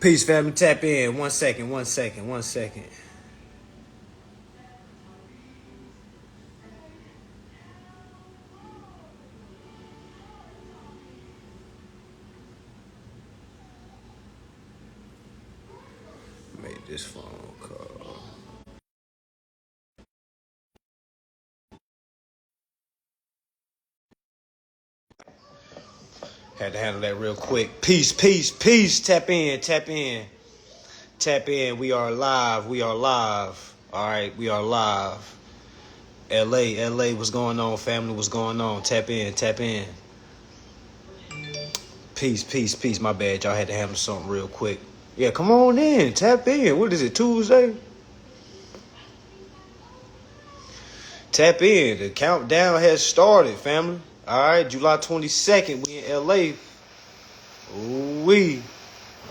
Peace, family. Tap in. 1 second, 1 second, 1 second. Make this phone call. Had to handle that real quick. Peace, peace, peace. Tap in, tap in, tap in. We are live. We are live. All right, we are live. LA, what's going on, family? What's going on? Tap in, tap in. Peace, peace, peace. My bad, y'all had to handle something real quick. Yeah, come on in. Tap in. What is it, Tuesday? Tap in. The countdown has started, family. All right, July 22nd, we in LA. Ooh-wee.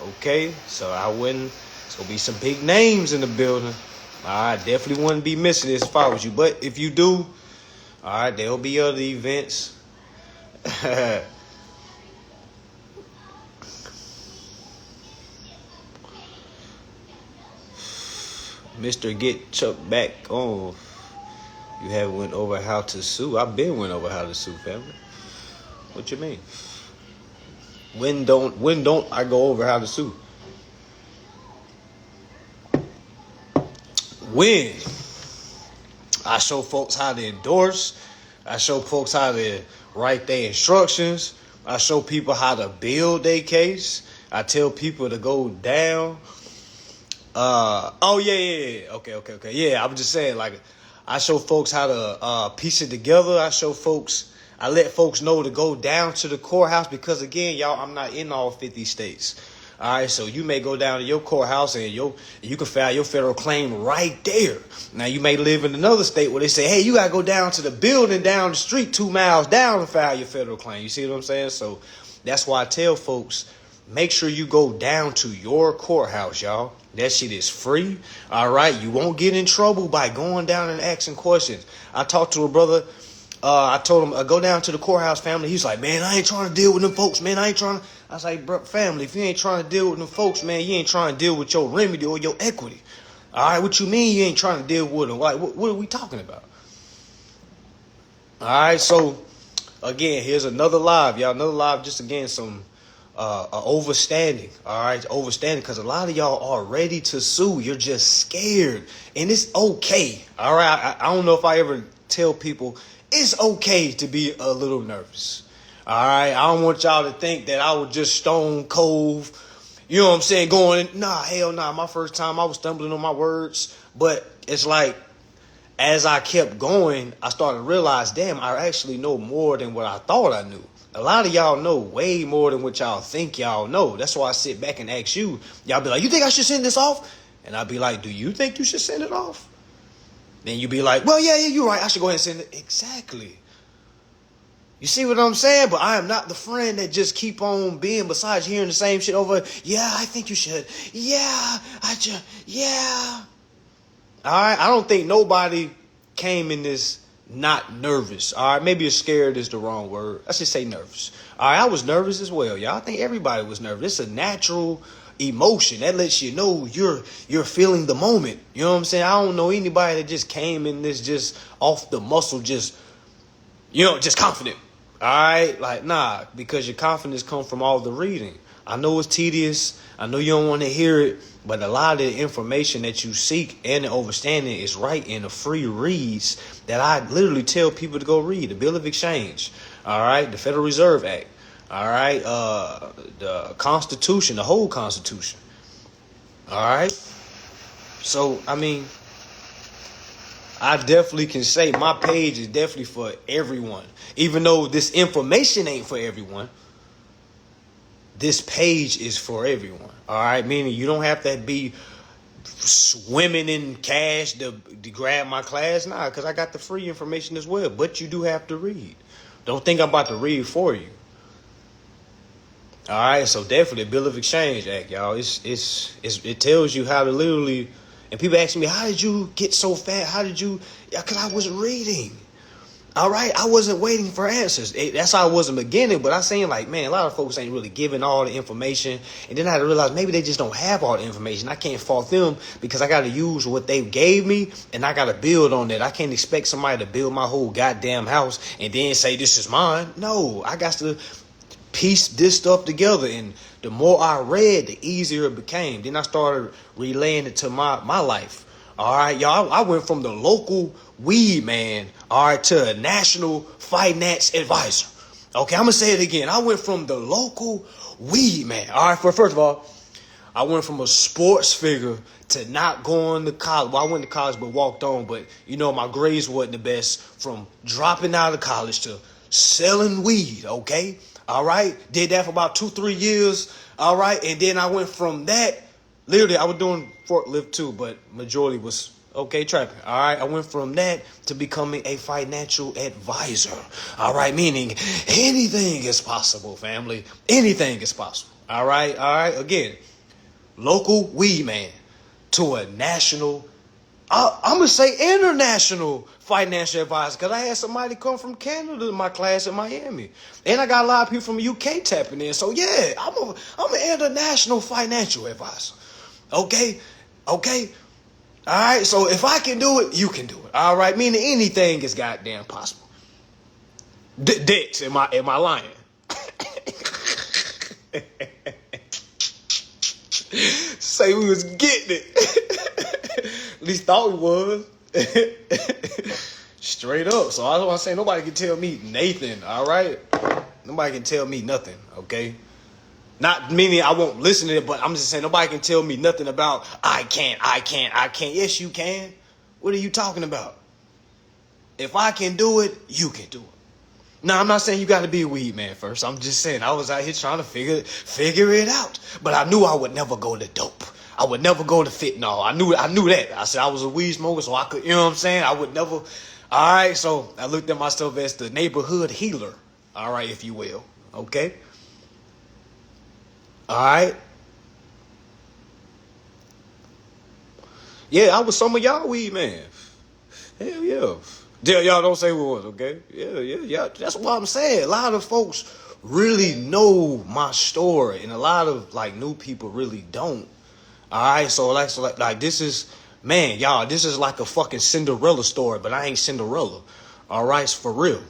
Okay, so it's going to be some big names in the building. I definitely wouldn't be missing this if I was you. But if you do, all right, there'll be other events. Mr. Get Chuck back on. You haven't went over how to sue. I've been went over how to sue, family. What you mean? When don't I go over how to sue? When I show folks how to endorse, I show folks how to write their instructions, I show people how to build their case, I tell people to go down. Yeah. Okay. Yeah, I'm just saying, like, I show folks how to piece it together. I let folks know to go down to the courthouse because, again, y'all, I'm not in all 50 states. All right, so you may go down to your courthouse and you can file your federal claim right there. Now, you may live in another state where they say, hey, you got to go down to the building down the street 2 miles down and file your federal claim. You see what I'm saying? So that's why I tell folks, make sure you go down to your courthouse, y'all. That shit is free. All right. You won't get in trouble by going down and asking questions. I talked to a brother. I told him, go down to the courthouse, family. He's like, man, I ain't trying to deal with them folks, man. I was like, bro, family, if you ain't trying to deal with them folks, man, you ain't trying to deal with your remedy or your equity. All right. What you mean you ain't trying to deal with them? Like, what are we talking about? All right. So, again, here's another live, y'all. Another live, just again, some overstanding, all right? Overstanding, because a lot of y'all are ready to sue. You're just scared, and it's okay, all right? I don't know if I ever tell people it's okay to be a little nervous, all right? I don't want y'all to think that I was just stone cold, you know what I'm saying, going, nah, hell nah. My first time, I was stumbling on my words, but it's like, as I kept going, I started to realize, damn, I actually know more than what I thought I knew. A lot of y'all know way more than what y'all think y'all know. That's why I sit back and ask you. Y'all be like, you think I should send this off? And I'll be like, do you think you should send it off? Then you be like, well, yeah, you're right. I should go ahead and send it. Exactly. You see what I'm saying? But I am not the friend that just keep on being, besides hearing the same shit over. Yeah, I think you should. Yeah. All right. I don't think nobody came in this not nervous. All right. Maybe scared is the wrong word. Let's just say nervous. All right. I was nervous as well, y'all. I think everybody was nervous. It's a natural emotion that lets you know you're feeling the moment. You know what I'm saying? I don't know anybody that just came in this just off the muscle, just confident. All right. Like, nah, because your confidence comes from all the reading. I know it's tedious. I know you don't want to hear it, but a lot of the information that you seek and the understanding is right in the free reads that I literally tell people to go read. The Bill of Exchange, all right, the Federal Reserve Act, all right, the Constitution, the whole Constitution, all right. So, I mean, I definitely can say my page is definitely for everyone, even though this information ain't for everyone. This page is for everyone, all right? Meaning you don't have to be swimming in cash to grab my class. Nah, because I got the free information as well. But you do have to read. Don't think I'm about to read for you. All right, so definitely Bill of Exchange Act, y'all. It tells you how to and people ask me, how did you get so fast? How did you? Yeah, because I was reading. All right, I wasn't waiting for answers. That's how I was in the beginning, but I seen like, man, a lot of folks ain't really giving all the information. And then I had to realize maybe they just don't have all the information. I can't fault them because I got to use what they gave me and I got to build on that. I can't expect somebody to build my whole goddamn house and then say this is mine. No, I got to piece this stuff together. And the more I read, the easier it became. Then I started relaying it to my life. All right, y'all, I went from the local weed man, all right, to a national finance advisor. Okay, I'm going to say it again. I went from the local weed man. All right, first of all, I went from a sports figure to not going to college. Well, I went to college but walked on, but, you know, my grades wasn't the best. From dropping out of college to selling weed, okay? All right, did that for about 2-3 years, all right? And then I went from that. Literally, I was doing forklift too, but majority was okay trapping. All right, I went from that to becoming a financial advisor. All right, meaning anything is possible, family. Anything is possible. All right. Again, local weed man to a national, I'm going to say international financial advisor, because I had somebody come from Canada in my class in Miami. And I got a lot of people from the UK tapping in. So, yeah, I'm an international financial advisor. Okay? All right? So if I can do it, you can do it. All right? Meaning anything is goddamn possible. Dicks, am I lying? Say we was getting it. At least thought we was. Straight up. So I was want to say nobody can tell me Nathan, all right? Nobody can tell me nothing, okay? Not meaning I won't listen to it, but I'm just saying nobody can tell me nothing about I can't. Yes, you can. What are you talking about? If I can do it, you can do it. Now, I'm not saying you got to be a weed man first. I'm just saying I was out here trying to figure it out. But I knew I would never go to dope. I would never go to fentanyl. I knew that. I said I was a weed smoker, so I could, you know what I'm saying? I would never. All right, so I looked at myself as the neighborhood healer. All right, if you will. Okay? All right. Yeah, I was some of y'all weed man. Hell yeah. Y'all don't say who it was, okay? Yeah. That's what I'm saying. A lot of folks really know my story, and a lot of like new people really don't. All right, so like this is, man, y'all, this is like a fucking Cinderella story, but I ain't Cinderella. All right, it's for real.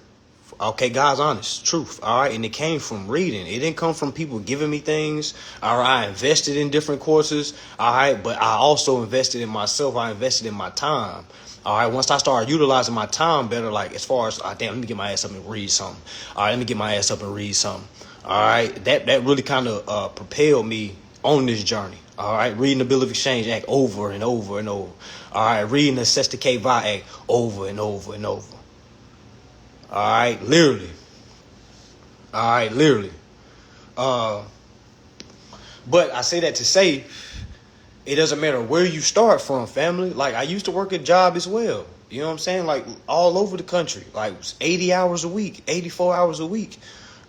Okay, God's honest truth. All right, and it came from reading. It didn't come from people giving me things. All right, I invested in different courses. All right, but I also invested in myself. I invested in my time. All right, once I started utilizing my time better, like as far as, damn, let me get my ass up and read something. All right, let me get my ass up and read something. All right, that really kind of propelled me on this journey. All right, reading the Bill of Exchange Act over and over and over. All right, reading the Sesticate Vi Act over and over and over. All right, literally. But I say that to say, it doesn't matter where you start from, family. Like, I used to work a job as well. You know what I'm saying? Like, all over the country. Like, 80 hours a week, 84 hours a week.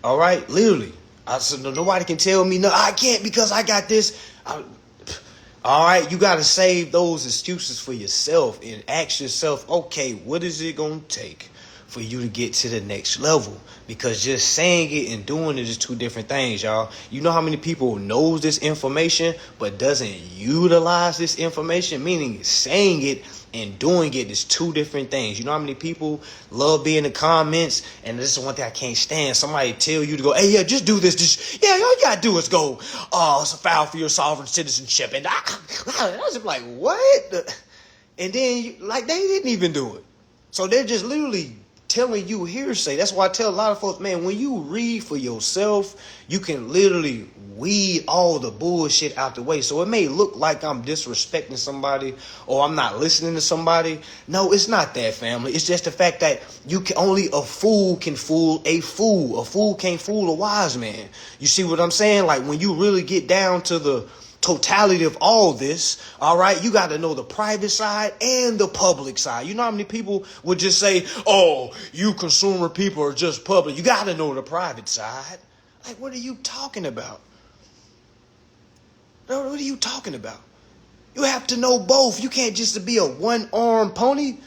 All right? Literally. I said, nobody can tell me, no, I can't because I got this. All right? You got to save those excuses for yourself and ask yourself, okay, what is it going to take for you to get to the next level? Because just saying it and doing it is two different things, y'all. You know how many people knows this information but doesn't utilize this information? Meaning saying it and doing it is two different things. You know how many people love being in the comments, and this is one thing I can't stand. Somebody tell you to go, hey, yeah, just do this. All you gotta do is go, it's a foul for your sovereign citizenship. And I was just like, what? And then, like, they didn't even do it. So they're just literally telling you hearsay. That's why I tell a lot of folks, man, when you read for yourself, you can literally weed all the bullshit out the way. So it may look like I'm disrespecting somebody or I'm not listening to somebody. No, it's not that, family. It's just the fact that only a fool can fool a fool. A fool can't fool a wise man. You see what I'm saying? Like, when you really get down to the totality of all this, all right, you got to know the private side and the public side. You know how many people would just say, oh, you consumer people are just public. You got to know the private side. Like, what are you talking about? What are you talking about? You have to know both. You can't just be a one-armed pony.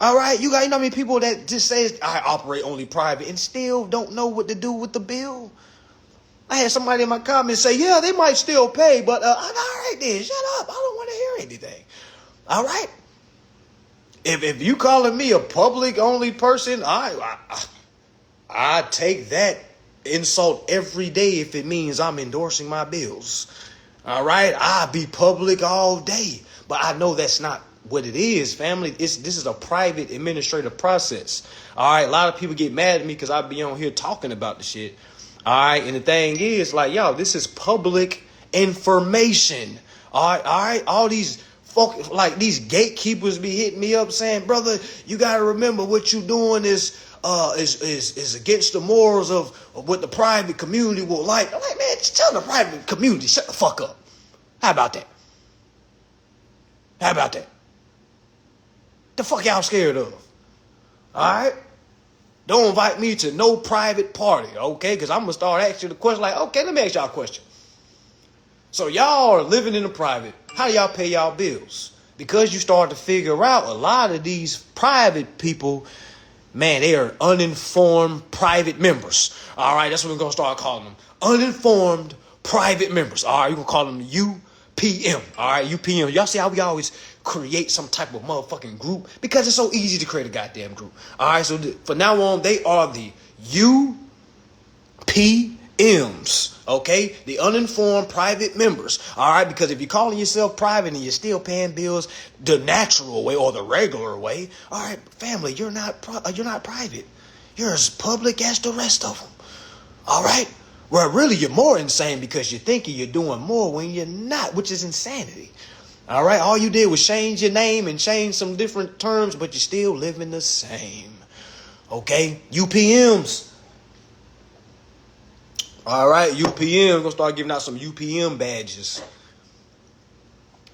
All right, you know how many people that just says I operate only private and still don't know what to do with the bill? I had somebody in my comments say, yeah, they might still pay, but all right then, shut up. I don't want to hear anything. All right. If you calling me a public only person, I take that insult every day if it means I'm endorsing my bills. All right, I be public all day, but I know that's not what it is, family. This is a private administrative process. All right, a lot of people get mad at me because I be on here talking about the shit. All right, and the thing is, like, yo, this is public information. All right, all these folk, like these gatekeepers be hitting me up saying, brother, you gotta remember what you doing is against the morals of what the private community will like. I'm like, man, just tell the private community, shut the fuck up. How about that? How about that? The fuck y'all scared of? All right? Don't invite me to no private party, okay? Because I'm going to start asking the question like, okay, let me ask y'all a question. So y'all are living in the private. How do y'all pay y'all bills? Because you start to figure out a lot of these private people, man, they are uninformed private members. All right, that's what we're going to start calling them. Uninformed private members. All right, you're going to call them UPM. All right, UPM. Y'all see how we always create some type of motherfucking group? Because it's so easy to create a goddamn group. All right, so for now on, they are the UPMs. Okay, the uninformed private members. All right, because if you're calling yourself private and you're still paying bills the natural way or the regular way, all right, family, you're not private. You're as public as the rest of them. All right, well, really, you're more insane because you're thinking you're doing more when you're not, which is insanity. All right, all you did was change your name and change some different terms, but you're still living the same. Okay, UPMs. All right, UPM, gonna start giving out some UPM badges.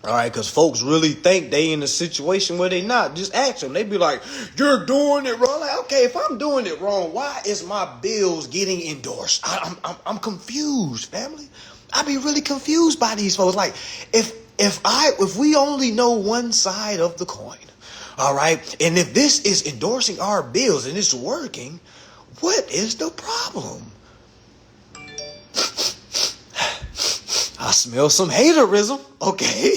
All right, because folks really think they in a situation where they not. Just ask them. They be like, you're doing it wrong. Like, okay, if I'm doing it wrong, why is my bills getting endorsed? I'm confused, family. I be really confused by these folks. Like, if we only know one side of the coin, all right, and if this is endorsing our bills and it's working, what is the problem? I smell some haterism, okay?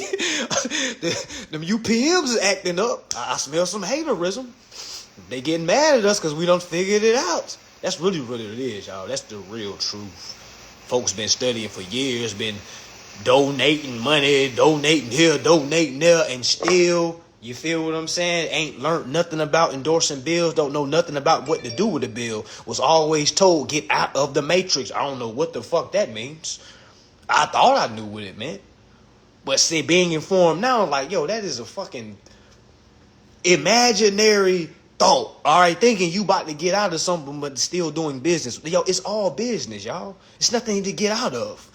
Them UPMs is acting up. I smell some haterism. They getting mad at us because we done figured it out. That's really what it is, y'all. That's the real truth. Folks been studying for years, been donating money, donating here, donating there, and still, you feel what I'm saying? Ain't learned nothing about endorsing bills, don't know nothing about what to do with the bill. Was always told, get out of the matrix. I don't know what the fuck that means. I thought I knew what it meant. But see, being informed now, I'm like, yo, that is a fucking imaginary thought. All right, thinking you about to get out of something but still doing business. Yo, it's all business, y'all. It's nothing to get out of.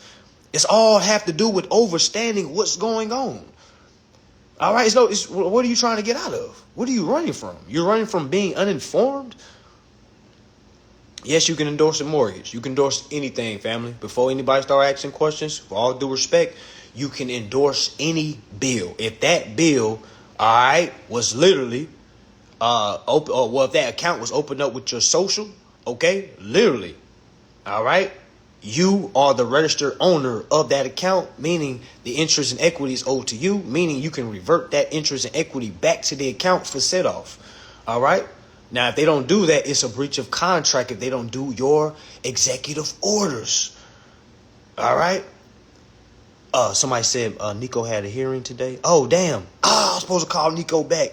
It's all have to do with understanding what's going on. All right, what are you trying to get out of? What are you running from? You're running from being uninformed? Yes, you can endorse a mortgage. You can endorse anything, family. Before anybody start asking questions, for all due respect, you can endorse any bill. If that bill, all right, was literally if that account was opened up with your social, okay, literally, all right, you are the registered owner of that account, meaning the interest and equity is owed to you, meaning you can revert that interest and equity back to the account for set off. All right. Now, if they don't do that, it's a breach of contract if they don't do your executive orders. All right. Somebody said Nico had a hearing today. Oh, damn. I was supposed to call Nico back.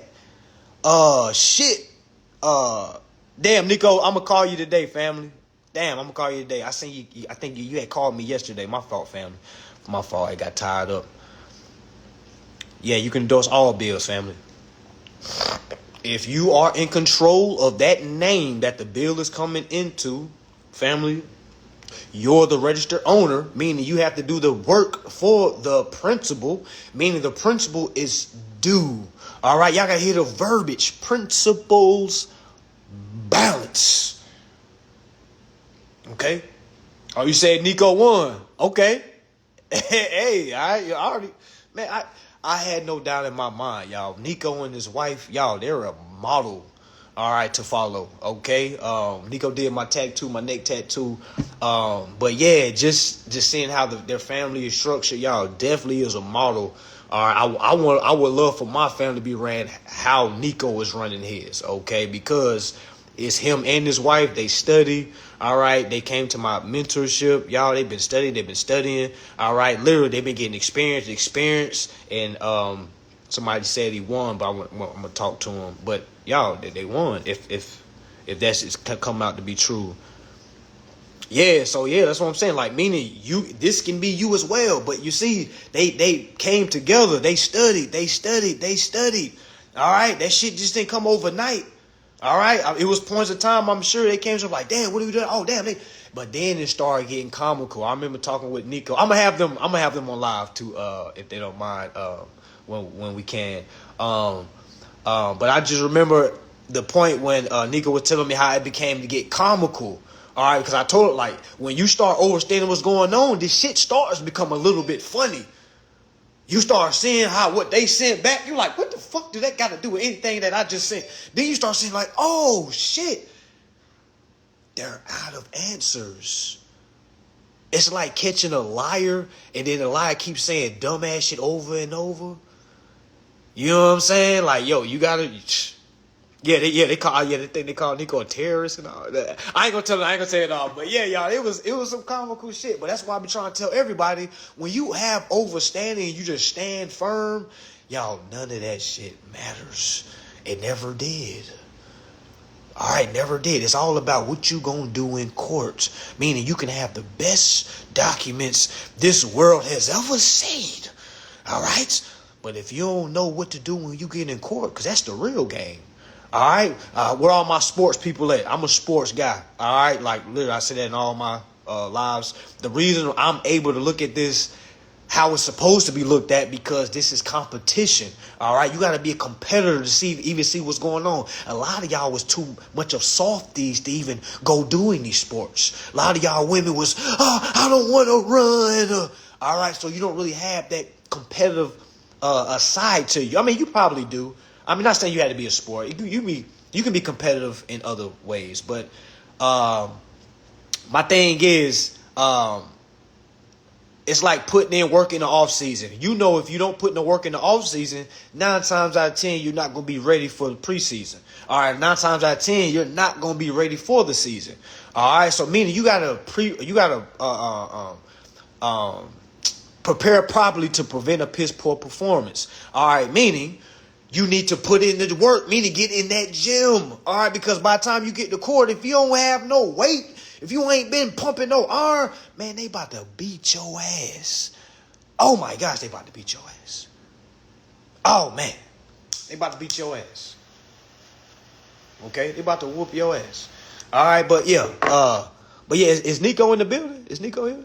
Shit. Damn, Nico, I'm going to call you today, family. Damn, I'm going to call you today. I think you had called me yesterday. My fault, family. My fault. I got tied up. Yeah, you can endorse all bills, family. If you are in control of that name that the bill is coming into, family, you're the registered owner, meaning you have to do the work for the principal, meaning the principal is due. All right, y'all got to hear the verbiage. Principal's balance. Okay? Oh, you said Nico won. Okay. Hey, I already, man, I had no doubt in my mind, y'all. Nico and his wife, y'all, they're a model, all right, to follow. Okay, Nico did my tattoo, my neck tattoo. But yeah, just seeing how their family is structured, y'all definitely is a model. All right, I would love for my family to be ran how Nico is running his. Okay, because it's him and his wife. They study. All right, they came to my mentorship, y'all. They've been studying. All right, literally, they've been getting experience, and somebody said he won, but I'm gonna talk to him. But y'all, they won. If that's come out to be true, yeah. So yeah, that's what I'm saying. Like, meaning this can be you as well. But you see, they came together. They studied. All right, that shit just didn't come overnight. All right, it was points of time. I'm sure they came to like, damn, what are we doing? Oh, damn, but then it started getting comical. I remember talking with Nico. I'm gonna have them on live too, if they don't mind, when we can. But I just remember the point when Nico was telling me how it became to get comical. All right, because I told her, like, when you start overstanding what's going on, this shit starts to become a little bit funny. You start seeing what they sent back. You're like, what the fuck do that got to do with anything that I just sent? Then you start seeing like, oh shit, they're out of answers. It's like catching a liar, and then the liar keeps saying dumbass shit over and over. You know what I'm saying? Like, yo, you gotta. They think they call Nico a terrorist and all that. I ain't gonna say it all, but yeah, y'all, it was some comical shit. But that's why I be trying to tell everybody, when you have overstanding and you just stand firm, y'all, none of that shit matters. It never did. All right, never did. It's all about what you gonna do in court. Meaning you can have the best documents this world has ever seen. All right, but if you don't know what to do when you get in court, because that's the real game. All right, where all my sports people at? I'm a sports guy. All right, like literally, I say that in all my lives. The reason I'm able to look at this how it's supposed to be looked at, because this is competition. All right, you got to be a competitor to even see what's going on. A lot of y'all was too much of softies to even go doing these sports. A lot of y'all women was, I don't want to run. All right, so you don't really have that competitive side to you. I mean, you probably do. I mean, not saying you had to be a sport. You can be competitive in other ways, but my thing is, it's like putting in work in the off season. You know, if you don't put in the work in the off season, 9 times out of 10 you're not gonna be ready for the preseason. All right, 9 times out of 10 you're not gonna be ready for the season. All right, so meaning you gotta prepare properly to prevent a piss poor performance. All right, meaning you need to put in the work, meaning get in that gym. All right, because by the time you get to court, if you don't have no weight, if you ain't been pumping no iron, man, they about to beat your ass. Oh my gosh, they about to beat your ass. Oh man, they about to beat your ass. Okay, they about to whoop your ass. All right, but yeah, is Nico in the building? Is Nico here?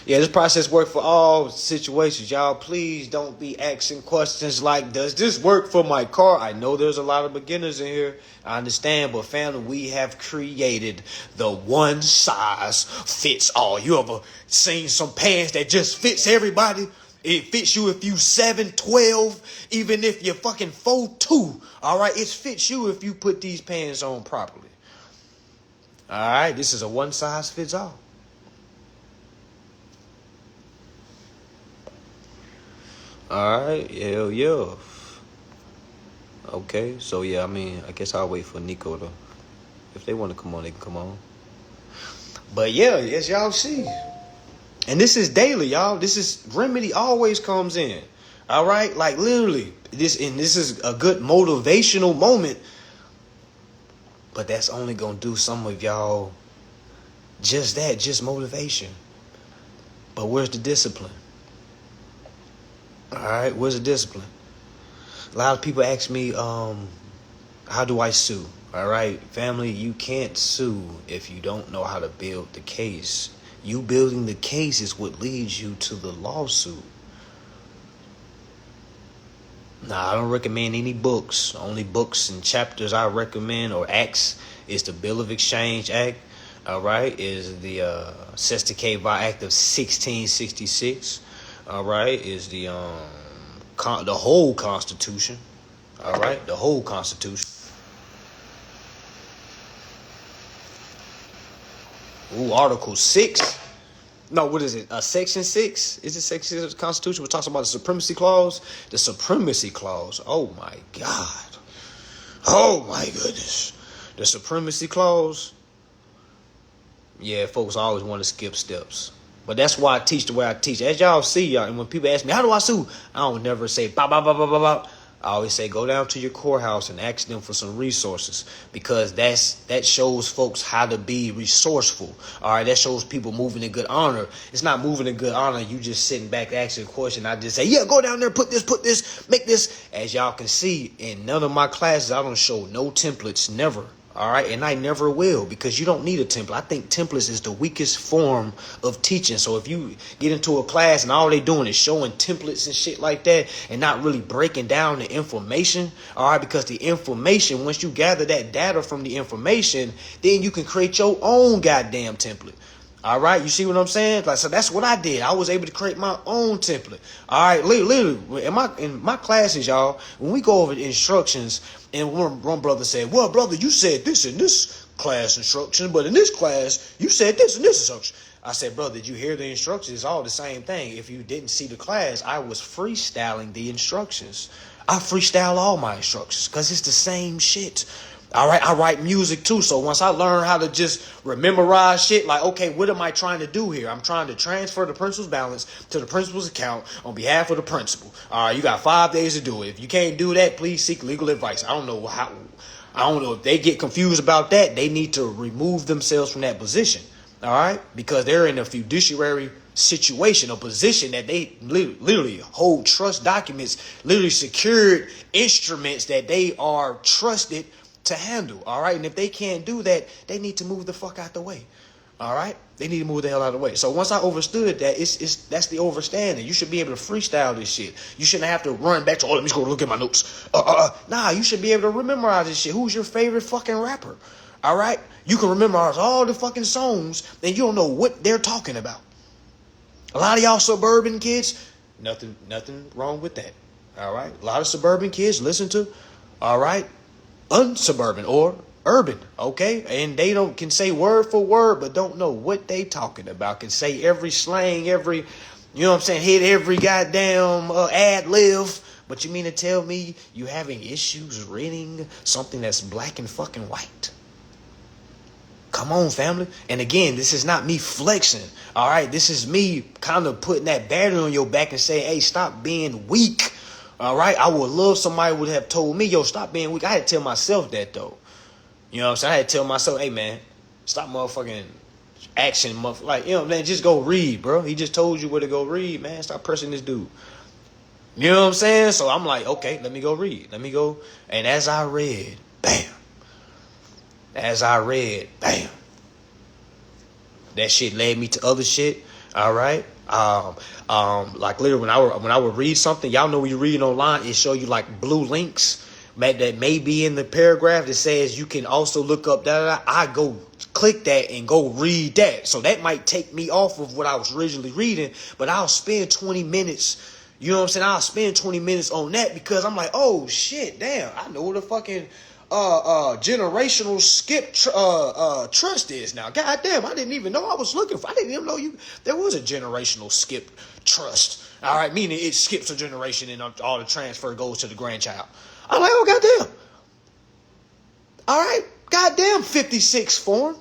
Yeah, this process work for all situations. Y'all, please don't be asking questions like, does this work for my car? I know there's a lot of beginners in here. I understand, but family, we have created the one size fits all. You ever seen some pants that just fits everybody? It fits you if you 7'12", even if you're fucking 4'2". All right, it fits you if you put these pants on properly. All right, this is a one size fits all. All right, yeah. Okay, so yeah, I mean, I guess I'll wait for Nico to, if they want to come on, they can come on. But yeah, as y'all see, and this is daily, y'all. This is remedy always comes in. All right, like literally, this is a good motivational moment. But that's only gonna do some of y'all just that, just motivation. But where's the discipline? All right, where's the discipline? A lot of people ask me, how do I sue? All right, family, you can't sue if you don't know how to build the case. You building the case is what leads you to the lawsuit. Now, I don't recommend any books. Only books and chapters I recommend or acts is the Bill of Exchange Act. All right, is the Sestakeva Act of 1666. All right, is the the whole Constitution. All right, the whole Constitution. Ooh, Article 6. No, what is it? Section 6? Is it Section 6 of the Constitution? We're talking about the Supremacy Clause? The Supremacy Clause. Oh, my God. Oh, my goodness. The Supremacy Clause. Yeah, folks always want to skip steps. But that's why I teach the way I teach. As y'all see, y'all, and when people ask me, how do I sue? I don't never say, bop, bop, bop, bop, bop, bop. I always say, go down to your courthouse and ask them for some resources, because that shows folks how to be resourceful. All right, that shows people moving in good honor. It's not moving in good honor. You just sitting back asking a question. I just say, yeah, go down there, put this, make this. As y'all can see, in none of my classes, I don't show no templates, never. All right, and I never will, because you don't need a template. I think templates is the weakest form of teaching. So if you get into a class and all they doing is showing templates and shit like that and not really breaking down the information, all right, because the information, once you gather that data from the information, then you can create your own goddamn template. All right, you see what I'm saying? Like, so that's what I did. I was able to create my own template. All right, literally in my classes, y'all, when we go over the instructions, and one brother said, well, brother, you said this in this class instruction, but in this class, you said this in this instruction. I said, brother, did you hear the instructions? It's all the same thing. If you didn't see the class, I was freestyling the instructions. I freestyle all my instructions because it's the same shit. All right, I write music too. So once I learn how to just memorize shit, like, okay, what am I trying to do here? I'm trying to transfer the principal's balance to the principal's account on behalf of the principal. All right, you got 5 days to do it. If you can't do that, please seek legal advice. I don't know if they get confused about that. They need to remove themselves from that position. All right, because they're in a fiduciary situation, a position that they literally hold trust documents, literally secured instruments that they are trusted to handle. All right, and if they can't do that, they need to move the fuck out the way. All right, they need to move the hell out of the way. So once I understood that, that's the overstanding. You should be able to freestyle this shit. You shouldn't have to run back to, let me just go look at my notes. Nah, you should be able to memorize this shit. Who's your favorite fucking rapper? All right, you can memorize all the fucking songs, and you don't know what they're talking about. A lot of y'all suburban kids, nothing wrong with that. All right, a lot of suburban kids listen to, all right, unsuburban or urban, okay? And they can say word for word, but don't know what they talking about. Can say every slang, every, you know what I'm saying, hit every goddamn ad lib. But you mean to tell me you having issues reading something that's black and fucking white? Come on, family. And again, this is not me flexing, all right? This is me kind of putting that battery on your back and saying, hey, stop being weak. All right, I would love somebody would have told me, yo, stop being weak. I had to tell myself that, though. You know what I'm saying? I had to tell myself, hey, man, stop motherfucking action. Like, you know, man, just go read, bro. He just told you where to go read, man. Stop pressing this dude. You know what I'm saying? So I'm like, okay, let me go read. Let me go. And as I read, bam. That shit led me to other shit. All right. Like literally when I would read something, y'all know when you're reading online, it show you like blue links that may be in the paragraph that says you can also look up that. I go click that and go read that. So that might take me off of what I was originally reading, but I'll spend 20 minutes. You know what I'm saying? I'll spend 20 minutes on that because I'm like, oh shit, damn, I know what the fucking generational skip trust is now. God damn, I didn't even know I was looking for. I didn't even know there was a generational skip trust. All right, meaning it skips a generation and all the transfer goes to the grandchild. I'm like, oh goddamn. All right, goddamn 56 form.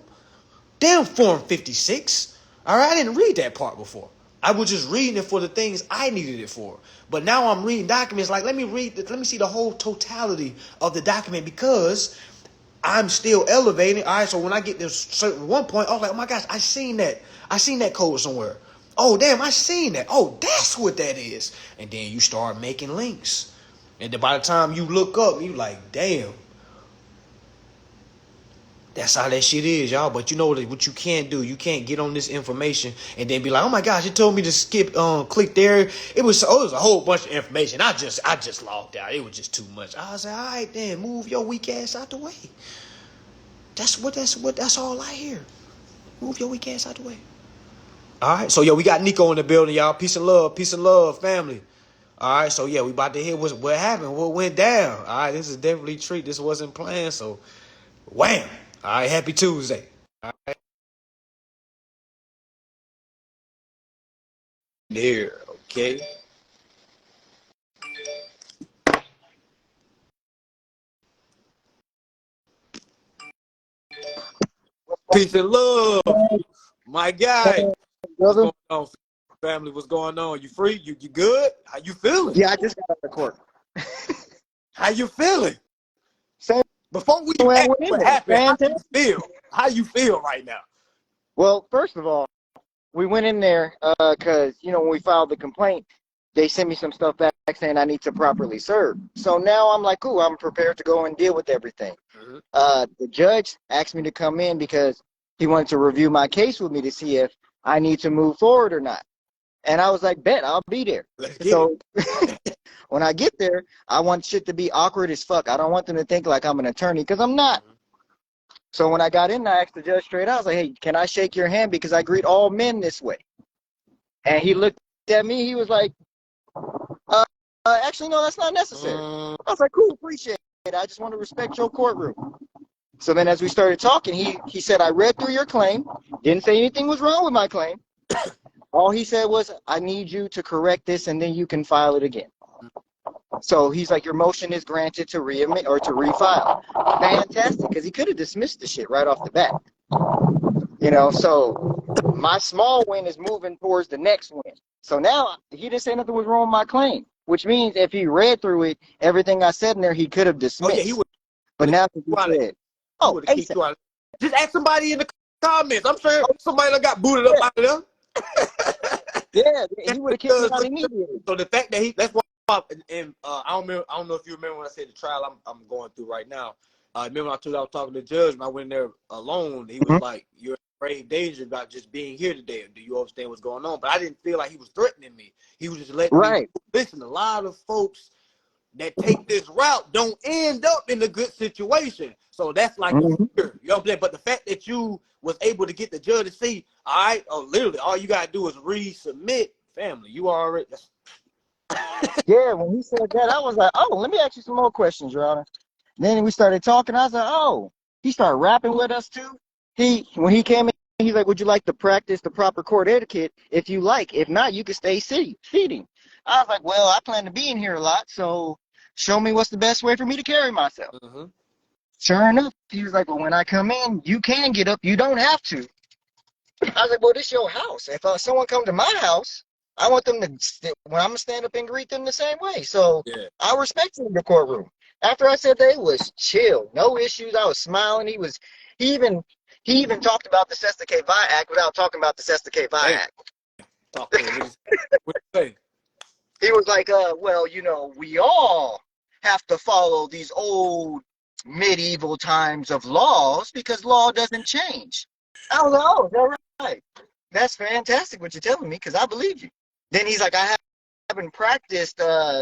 Damn form 56. All right, I didn't read that part before. I was just reading it for the things I needed it for. But now I'm reading documents like, let me see the whole totality of the document because I'm still elevating. All right, so when I get to certain one point, I was like, oh my gosh, I seen that code somewhere. Oh, damn, I seen that. Oh, that's what that is. And then you start making links. And then by the time you look up, you like, damn. That's how that shit is, y'all. But you know what you can't do? You can't get on this information and then be like, oh my gosh, it told me to skip, click there. It was a whole bunch of information. I just logged out. It was just too much. I was like, all right, then move your weak ass out the way. That's all I hear. Move your weak ass out the way. All right. So, yo, we got Nico in the building, y'all. Peace and love, family. All right, so yeah, we about to hear what happened, what went down. All right, this is definitely a treat. This wasn't planned, so wham. All right, happy Tuesday. All right, here, okay. Peace and love, my guy. What's Brother? going on, family? What's going on? You free? You good? How you feeling? Yeah, I just got out of court. How you feeling? Same Before we way I ask went in what there. happened, how you Fantastic. feel? How you feel right now? Well, first of all, we went in there because, when we filed the complaint, they sent me some stuff back saying I need to properly serve. So now I'm like, cool, I'm prepared to go and deal with everything. Mm-hmm. The judge asked me to come in because he wanted to review my case with me to see if I need to move forward or not. And I was like, bet, I'll be there. Let's get So it. when I get there, I want shit to be awkward as fuck. I don't want them to think like I'm an attorney because I'm not. Mm-hmm. So when I got in, I asked the judge straight out. I was like, hey, can I shake your hand because I greet all men this way? And he looked at me. He was like, actually, no, that's not necessary. I was like, cool, appreciate it. I just want to respect your courtroom. So then as we started talking, he said, I read through your claim. Didn't say anything was wrong with my claim. All he said was, I need you to correct this and then you can file it again. So he's like, your motion is granted to readmit or to refile. Fantastic, because he could have dismissed the shit right off the bat. So my small win is moving towards the next win. So now he didn't say nothing was wrong with my claim, which means if he read through it, everything I said in there, he could have Oh yeah, dismissed. But now he said, would have kicked you out. Just ask somebody in the comments. I'm sure somebody that got booted up out of there. Yeah, he would have kicked me out immediately. So the fact that that's why, and I don't know if you remember when I said the trial I'm going through right now. Remember I was talking to the judge when I went there alone. He was like, "You're in grave danger about just being here today. Do you understand what's going on?" But I didn't feel like he was threatening me. He was just letting me listen. A lot of folks that take this route don't end up in a good situation. So that's like a fear. You know what I'm saying? But the fact that you was able to get the judge to see, all right, literally all you gotta do is resubmit, family. You already Yeah, when he said that, I was like, oh, let me ask you some more questions, Your Honor. Then we started talking. I was like, oh, he started rapping with us too. When he came in, he's like, would you like to practice the proper court etiquette? If you like, if not, you can stay seating. I was like, well, I plan to be in here a lot, so show me what's the best way for me to carry myself. Sure enough, he was like, well, when I come in, you can get up. You don't have to. I was like, well, this is your house. If someone come to my house, I want them to, when I'm going to stand up and greet them the same way. So I respect him in the courtroom. After I said that, it was chill. No issues. I was smiling. He even talked about the Sesta K-Vi Act without talking about the Sesta K-Vi Act. Talk to him. What you say? He was like, well, we all have to follow these old medieval times of laws because law doesn't change. I was like, oh, is that right? That's fantastic what you're telling me because I believe you. Then he's like, I haven't practiced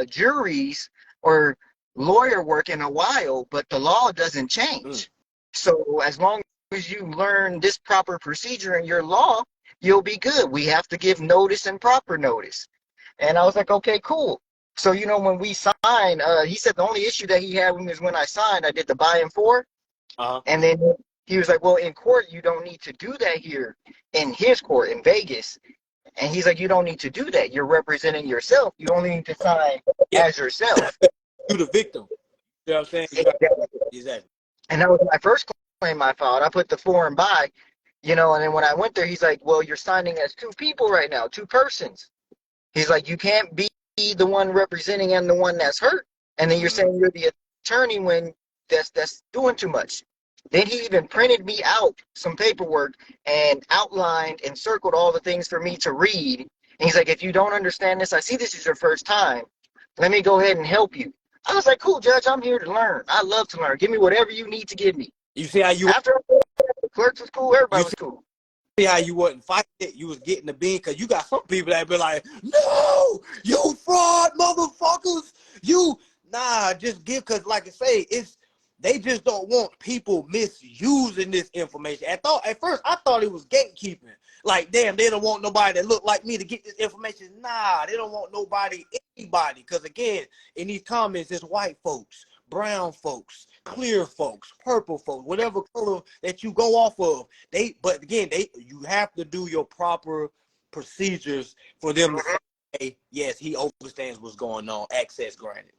juries or lawyer work in a while, but the law doesn't change. So as long as you learn this proper procedure in your law, you'll be good. We have to give notice and proper notice. And I was like, okay, cool. So, when we signed, he said the only issue that he had was when I signed, I did the buy-in for. And then he was like, well, in court, you don't need to do that here in his court in Vegas. And he's like, you don't need to do that. You're representing yourself. You only need to sign as yourself. You the victim. You know what I'm saying? Exactly. And that was my first claim I filed. I put the for and by, and then when I went there, he's like, well, you're signing as two people right now, two persons. He's like, you can't be the one representing and the one that's hurt. And then you're saying you're the attorney when that's doing too much. Then he even printed me out some paperwork and outlined and circled all the things for me to read. And he's like, if you don't understand this, I see this is your first time. Let me go ahead and help you. I was like, cool, Judge, I'm here to learn. I love to learn. Give me whatever you need to give me. You see how you after the clerks was cool, everybody was cool. See how you wasn't fighting it, you was getting the bean, because you got some people that be like, no, you fraud motherfuckers. Just give, because like I say, They just don't want people misusing this information. At first, I thought it was gatekeeping. Like, damn, they don't want nobody that look like me to get this information. Nah, they don't want anybody. Because again, in these comments, it's white folks, brown folks, clear folks, purple folks, whatever color that you go off of. But again, you have to do your proper procedures for them to say, yes, he understands what's going on. Access granted.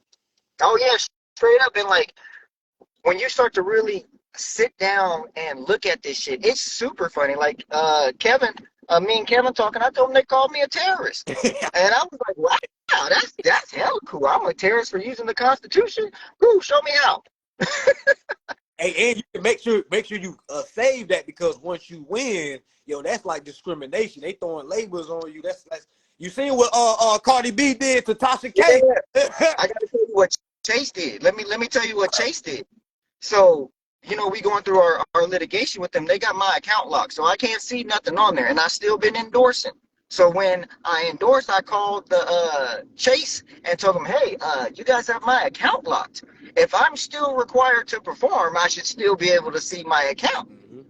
Oh yeah, straight up. And like, when you start to really sit down and look at this shit, it's super funny. Like Kevin, me and Kevin talking, I told him they called me a terrorist. And I was like, wow, that's hella cool. I'm a terrorist for using the Constitution? Cool, show me how. Hey, and you can make sure you save that, because once you win, that's like discrimination. They throwing labels on you. That's you see what Cardi B did to Tasha K. Yeah. I gotta tell you what Chase did. Let me tell you what Chase did. So, we going through our litigation with them. They got my account locked, so I can't see nothing on there, and I still been endorsing. So when I endorsed, I called the Chase and told them, hey, you guys have my account locked. If I'm still required to perform, I should still be able to see my account. Mm-hmm.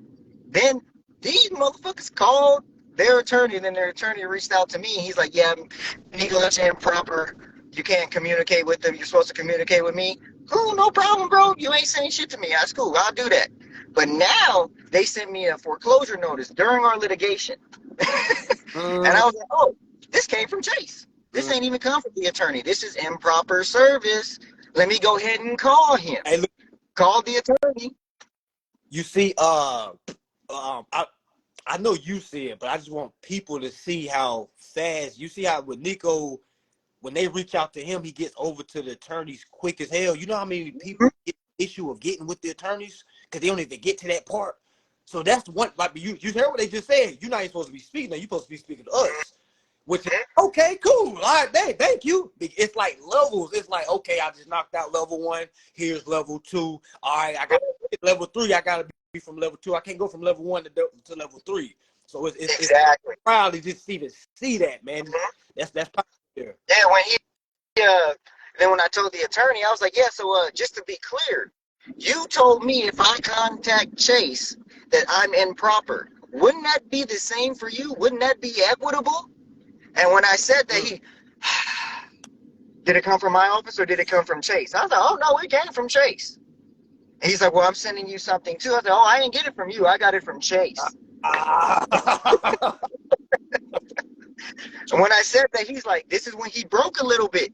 Then these motherfuckers called their attorney, and then their attorney reached out to me, and he's like, yeah, Nico, that's improper. You can't communicate with them. You're supposed to communicate with me. Cool, no problem, bro. You ain't saying shit to me. That's cool. I'll do that. But now they sent me a foreclosure notice during our litigation. And I was like, oh, this came from Chase. This ain't even come from the attorney. This is improper service. Let me go ahead and call him. Hey, look, call the attorney. You see, I know you see it, but I just want people to see how fast. You see how with Nico, when they reach out to him, he gets over to the attorneys quick as hell. You know how many people get the issue of getting with the attorneys because they don't even get to that part? So that's one, like, you heard what they just said. You're not even supposed to be speaking. You're supposed to be speaking to us, which is, okay, cool. All right, thank you. It's like levels. It's like, okay, I just knocked out level 1. Here's level 2. All right, I got level 3. I got to be from level 2. I can't go from level 1 to level 3. So it's exactly. It's probably just even see that, man. That's probably there. Yeah, then when I told the attorney, I was like, yeah, so just to be clear, you told me if I contact Chase that I'm improper. Wouldn't that be the same for you? Wouldn't that be equitable? And when I said that, did it come from my office or did it come from Chase? I was like, oh, no, it came from Chase. And he's like, well, I'm sending you something too. I said, oh, I didn't get it from you. I got it from Chase. And when I said that, he's like, this is when he broke a little bit.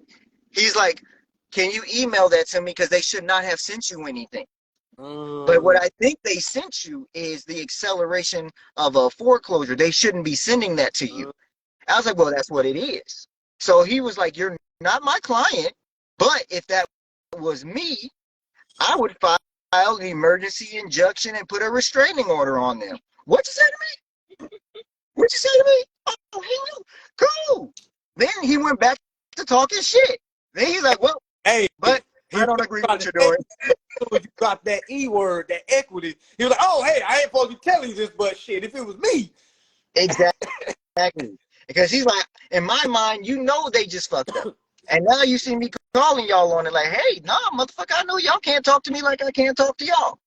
He's like, can you email that to me? Because they should not have sent you anything. But what I think they sent you is the acceleration of a foreclosure. They shouldn't be sending that to you. I was like, well, that's what it is. So he was like, you're not my client, but if that was me, I would file an emergency injunction and put a restraining order on them. What'd you say to me? What'd you say to me? Oh, hell, cool. Then he went back to talking shit. Then he's like, well, hey, but I don't agree with what you're doing. You got that E word, that equity. He was like, oh, hey, I ain't supposed to be telling you this, but shit, if it was me. Exactly. Because he's like, in my mind, they just fucked up. And now you see me calling y'all on it like, hey, nah, motherfucker, I know y'all can't talk to me like I can't talk to y'all.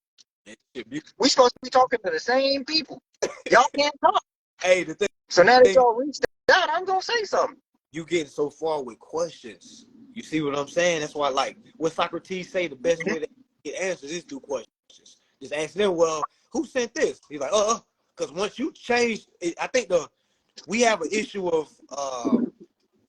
We supposed to be talking to the same people. Y'all can't talk. Hey, the thing. So now that y'all reached out, I'm going to say something. You getting so far with questions. You see what I'm saying? That's why, like, what Socrates say, the best way to get answers is through questions. Just ask them, well, who sent this? He's like, because once you change, I think we have an issue of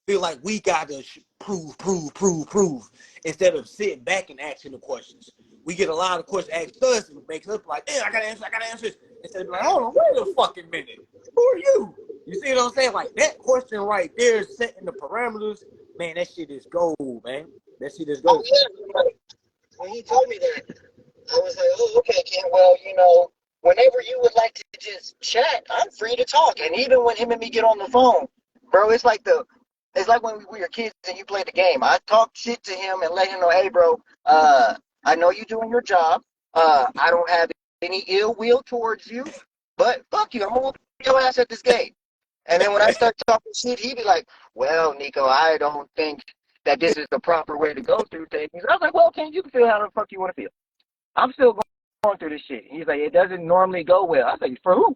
feel like we got to prove, instead of sitting back and asking the questions. We get a lot of questions asked us, and it makes us like, damn, I got to answer this. Instead of like, hold on, wait a fucking minute. Who are you? You see what I'm saying? Like, that question right there, setting the parameters, man, that shit is gold, man. That shit is gold. Oh, yeah. When he told me that, I was like, oh, okay, Ken, well, whenever you would like to just chat, I'm free to talk. And even when him and me get on the phone, bro, it's like when we were kids and you played the game. I talk shit to him and let him know, hey, bro, I know you're doing your job. I don't have any ill will towards you, but fuck you. I'm going to whoop your ass at this game. And then when I start talking shit, he'd be like, well, Nico, I don't think that this is the proper way to go through things. I was like, well, Ken, you can feel how the fuck you want to feel. I'm still going through this shit. He's like, it doesn't normally go well. I say, for who?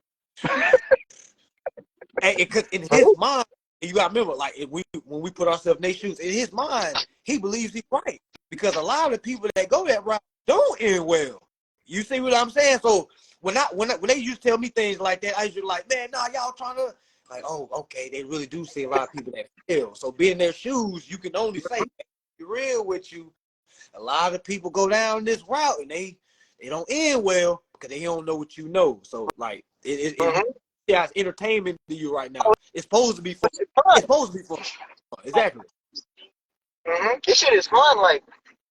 And because in For his who? mind, you gotta remember, like if when we put ourselves in their shoes, in his mind, he believes he's right. Because a lot of the people that go that route don't end well. You see what I'm saying? So when they used to tell me things like that, I used to be like, man, nah, y'all trying to like, oh, okay, they really do see a lot of people that fail. So being in their shoes, you can only say, be real with you. A lot of people go down this route and they don't end well because they don't know what you know. So like Mm-hmm. yeah, it's entertainment to you right now. It's supposed to be fun. It's fun. It's supposed to be fun. Exactly. Mm-hmm. This shit is fun. Like,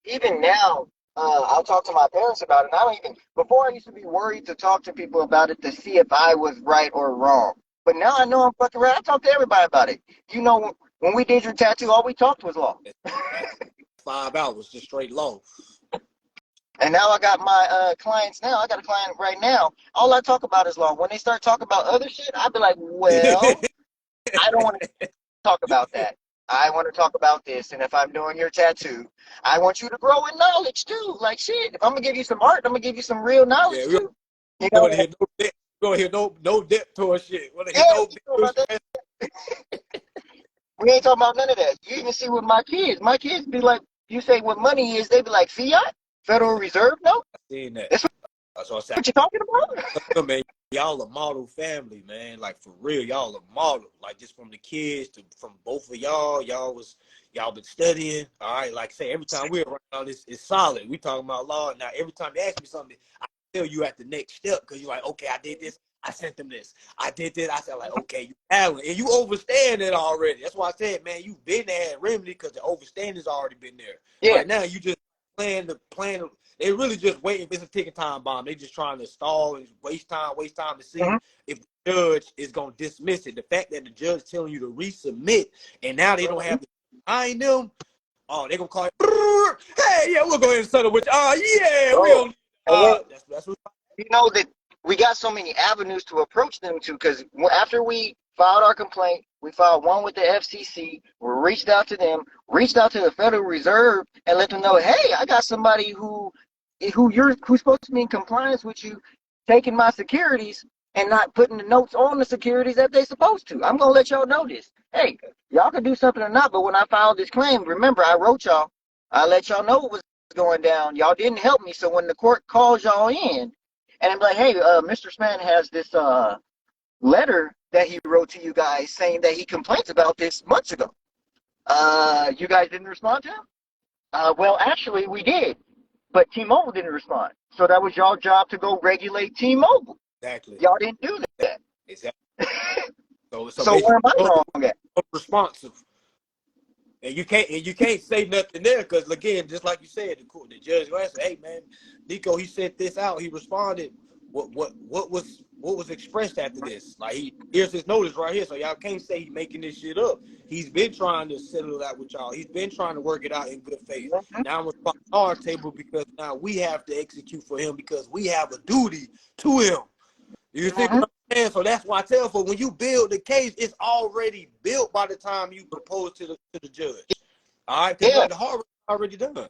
even now, I'll talk to my parents about it. And I don't even, before I used to be worried to talk to people about it to see if I was right or wrong. But now I know I'm fucking right. I talk to everybody about it. You know, when we did your tattoo, all we talked was law. 5 hours, just straight low. And now I got my clients now. I got a client right now. All I talk about is law. When they start talking about other shit, I'd be like, well, I don't want to talk about that. I want to talk about this. And if I'm doing your tattoo, I want you to grow in knowledge too. Like shit. If I'm gonna give you some art, I'm gonna give you some real knowledge Yeah, too. You we know? don't hear no depth. We don't hear no depth towards shit. We don't hear Yeah, no we ain't talking about that. We ain't talking about none of that. You even see with my kids. My kids be like, you say what money is, they be like, fiat, Federal Reserve note. Seeing that. That's That's what I what you talking about? said. Man, y'all a model family, man. Like for real, y'all a model. Like just from the kids to from both of y'all been studying. All right, like I say, every time we're around, it's solid. We talking about law. Now every time they ask me something, I tell you at the next step because you're like, okay, I did this. I sent them this. I did this. I said, like, okay, you have it. And you overstand it already. That's why I said, man, you've been there at Remedy because the overstanding's already been there. Yeah. Right now, you just plan. They really just waiting. It's a ticking time bomb. They just trying to stall and waste time to see Mm-hmm. if the judge is going to dismiss it. The fact that the judge is telling you to resubmit and now they don't have to behind them, oh, they're going to call it, hey, yeah, we'll go ahead and settle with you. Oh, yeah, we Oh, don't, and then that's what. you know that we got so many avenues to approach them to because after we filed our complaint, we filed one with the FCC. We reached out to them, reached out to the Federal Reserve, and let them know, hey, I got somebody who's supposed to be in compliance with you, taking my securities and not putting the notes on the securities that they supposed to. I'm gonna let y'all know this. Hey, y'all can do something or not, but when I filed this claim, remember I wrote y'all. I let y'all know what was going down. Y'all didn't help me, so when the court calls y'all in, and I'm like, hey, Mr. Span has this letter that he wrote to you guys saying that he complains about this months ago. You guys didn't respond to him? Well, actually, we did, but T-Mobile didn't respond. So that was y'all job to go regulate T-Mobile. Exactly. Y'all didn't do that. Exactly. So So where am I basically, wrong at? responsive. And you can't say nothing there because again, just like you said, the judge will answer, hey man, Nico, he sent this out, he responded. What was expressed after this? Like here's his notice right here. So y'all can't say he's making this shit up. He's been trying to settle it out with y'all. He's been trying to work it out in good faith. Mm-hmm. Now it's on our table because now we have to execute for him because we have a duty to him. You see what I'm saying? So that's why I tell folks when you build the case, it's already built by the time you propose to the judge. All right, because Yeah. the hard work is already done.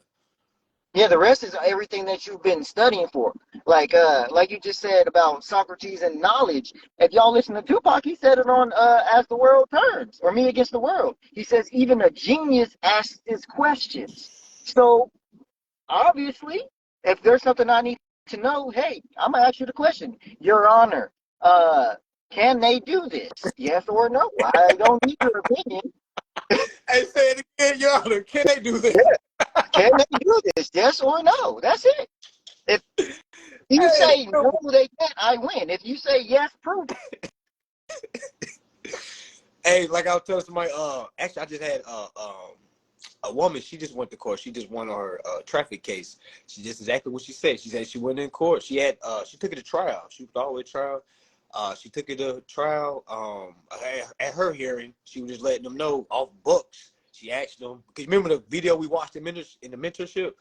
Yeah, the rest is everything that you've been studying for. Like you just said about Socrates and knowledge. If y'all listen to Tupac, he said it on As the World Turns, or Me Against the World. He says even a genius asks his questions. So obviously, if there's something I need to know, hey, I'm gonna ask you the question. Your Honor, can they do this? Yes or no? I don't need your opinion. Hey, say it again, Your Honor. Can they do this? Yeah. Can they do this? Yes or no? That's it. If you Hey, say no, they can't, I win. If you say yes, prove it. hey, like I was telling somebody, actually I just had a woman, she just went to court. She just won her traffic case. She just exactly what she said. She said she went in court. She took it to trial. She was all the way to trial. She took it to trial. At her hearing, she was just letting them know off books. She asked them because remember the video we watched in the mentorship.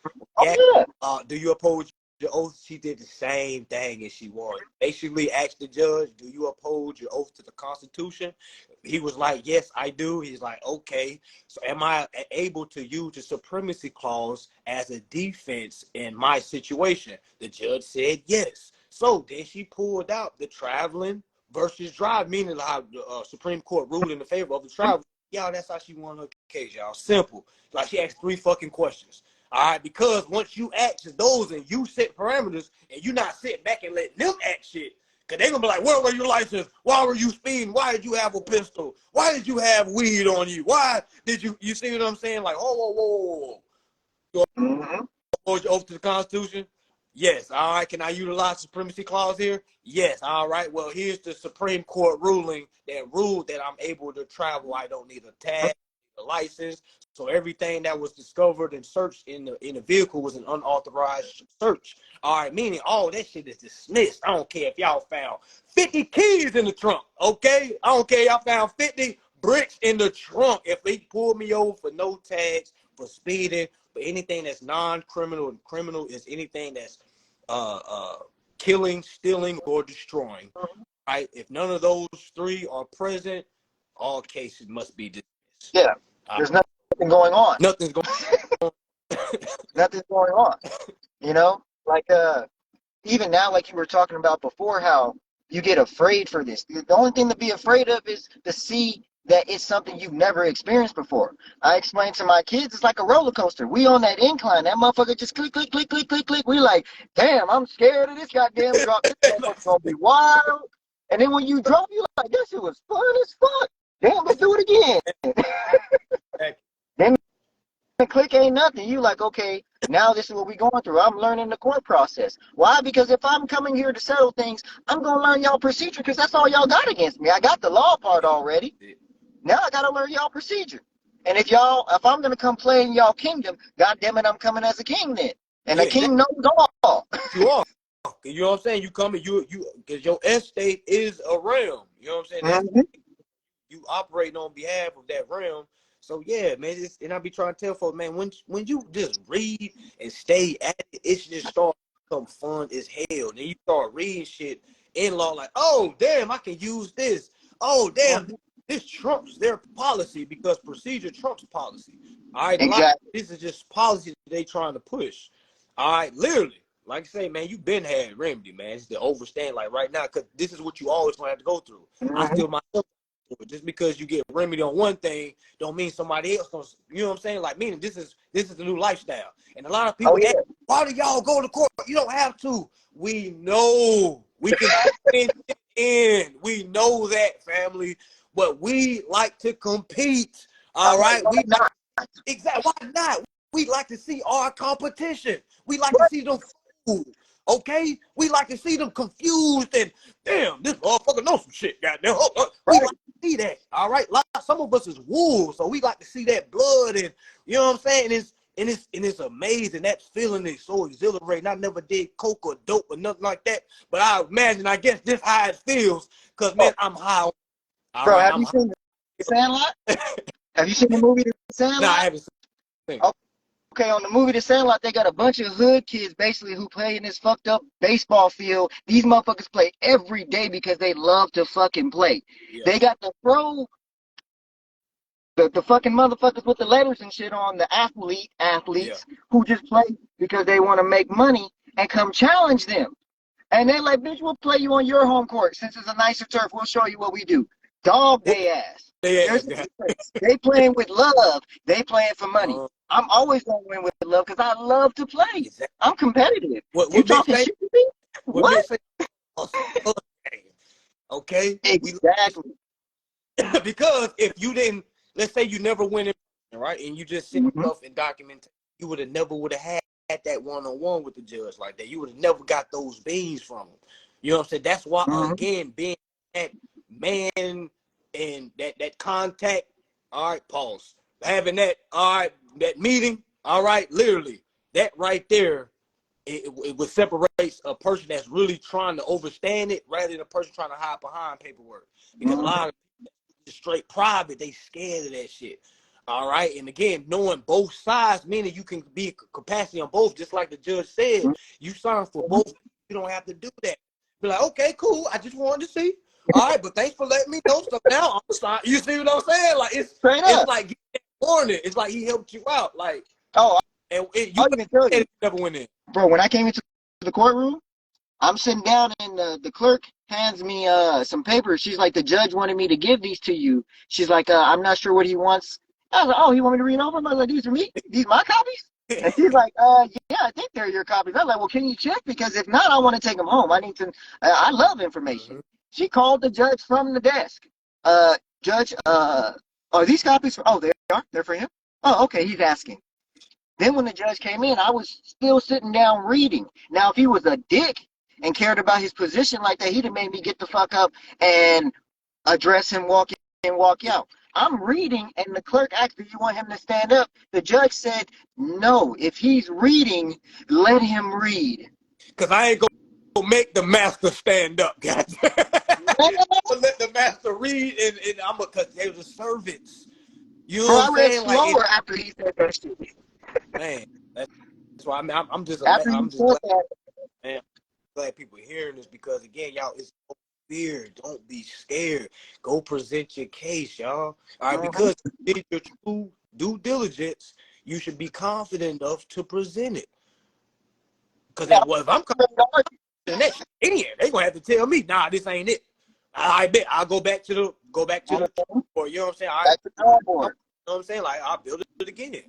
Yeah, Oh, yeah. do you oppose your oath? She did the same thing as she was. Basically asked the judge, do you uphold your oath to the Constitution? He was like, yes, I do. He's like, okay. So am I able to use the supremacy clause as a defense in my situation? The judge said yes. So then she pulled out the traveling versus drive, meaning how the Supreme Court ruled in the favor of the travel. Y'all, that's how she won her case, y'all. Simple. Like, she asked 3 fucking questions. All right, because once you ask those and you set parameters and you not sit back and let them act shit, because they going to be like, where were your license? Why were you speeding? Why did you have a pistol? Why did you have weed on you? Why did you see what I'm saying? Like, whoa. Mm-hmm. Hold your oath to the Constitution? Yes. All right. Can I utilize the supremacy clause here? Yes. All right. Well, here's the Supreme Court ruling that ruled that I'm able to travel. I don't need a tag, a license. So everything that was discovered and searched in the vehicle was an unauthorized search. All right. Meaning all that shit is dismissed. I don't care if y'all found 50 keys in the trunk. Okay. I don't care. Y'all found 50 bricks in the trunk. If they pulled me over for no tags, for speeding, but anything that's non-criminal, and criminal is anything that's killing, stealing, or destroying. Right? If none of those 3 are present, all cases must be dismissed. Yeah, there's nothing going on. Nothing's going on. Nothing's going on. You know, like even now, like you were talking about before, how you get afraid for this. The only thing to be afraid of is to see that it's something you've never experienced before. I explained to my kids, it's like a roller coaster. We on that incline, that motherfucker just click. We like, damn, I'm scared of this goddamn drop. This motherfucker's gonna be wild. And then when you drop, you like, this shit was fun as fuck. Damn, let's do it again. Then the click ain't nothing. You like, okay, now this is what we going through. I'm learning the court process. Why? Because if I'm coming here to settle things, I'm gonna learn y'all procedure because that's all y'all got against me. I got the law part already. Now I gotta learn y'all procedure. And if I'm gonna come play in y'all kingdom, god damn it, I'm coming as a king then. And a king knows all. You are. You know what I'm saying? You coming, you because your estate is a realm. You know what I'm saying? Mm-hmm. You operating on behalf of that realm. So yeah, man, and I be trying to tell folks, man, when you just read and stay at it, it just start to become fun as hell. Then you start reading shit in law, like, oh damn, I can use this. Oh damn, this trumps their policy because procedure trumps policy. All right, Exactly. this is just policy that they trying to push. All right, literally. Like I say, man, you been had remedy, man. It's the overstand, like right now, because this is what you always gonna have to go through. Mm-hmm. I still myself. Just because you get remedy on one thing don't mean somebody else gonna, you know what I'm saying? Like, meaning this is the new lifestyle. And a lot of people ask, why do y'all go to court? You don't have to. We know we can in. We know that, family. But we like to compete. All right. Why not? Exactly. Why not? We like to see our competition. We like to see them fool. Okay? We like to see them confused and damn, this motherfucker knows some shit, goddamn. We like to see that. All right. Some of us is wolves, so we like to see that blood, and you know what I'm saying? It's amazing. That feeling is so exhilarating. I never did coke or dope or nothing like that, but I guess this how it feels, because man, I'm high. All Bro, right, have you seen The Sandlot? Have you seen the movie The Sandlot? No, I haven't seen it. Okay, on the movie The Sandlot, they got a bunch of hood kids basically who play in this fucked up baseball field. These motherfuckers play every day because they love to fucking play. Yeah. They got the fucking motherfuckers with the letters and shit on, the athletes who just play because they want to make money and come challenge them. And they're like, bitch, we'll play you on your home court. Since it's a nicer turf, we'll show you what we do. Dog they ass. There's a difference. They playing with love. They playing for money. I'm always going to win with love because I love to play. Exactly. I'm competitive. You talking shit to me? What? Okay? Exactly. Because if you didn't, let's say you never went in, right, and you just sit stuff and document, you would have never had that one-on-one with the judge like that. You would have never got those beans from him. You know what I'm saying? That's why, again, being that man and that contact, all right, pause. Having that, all right, that meeting, all right, literally, that right there, it would separate a person that's really trying to understand it rather than a person trying to hide behind paperwork. Because a lot of straight private, they scared of that shit. All right, and again, knowing both sides, meaning you can be capacity on both, just like the judge said. You sign for both. You don't have to do that. Be like, okay, cool. I just wanted to see. All right, but thanks for letting me know. So now I'm sorry. You see what I'm saying? Like it's like warning. It's like he helped you out. Like and you I'll even tell you, never went in. bro. When I came into the courtroom, I'm sitting down and the clerk hands me some papers. She's like, the judge wanted me to give these to you. She's like, I'm not sure what he wants. I was like, oh, he want me to read over them? I was like, these are me? These my copies? And she's like, yeah, I think they're your copies. I was like, well, can you check? Because if not, I want to take them home. I need to, I love information. She called the judge from the desk. Judge, are these copies for, oh, they are? They're for him? Oh, okay, he's asking. Then when the judge came in, I was still sitting down reading. Now, if he was a dick and cared about his position like that, he'd have made me get the fuck up and address him, walk in, walk out. I'm reading, and the clerk asked, do you want him to stand up? The judge said, no, if he's reading, let him read. Because I ain't going to make the master stand up, guys. I'm going to let the master read, and I'm going to, because they were the servants. You know what I'm saying? I read slower after he said that shit. Man, that's why I'm just glad people are hearing this, because again, y'all, it's no fear. Don't be scared. Go present your case, y'all. All right, because you did your true due diligence, you should be confident enough to present it. Because if I'm confident, they're gonna have to tell me, nah, this ain't it. I bet I'll go back to the or you know what I'm saying? You know what I'm saying? Like, I'll build it again.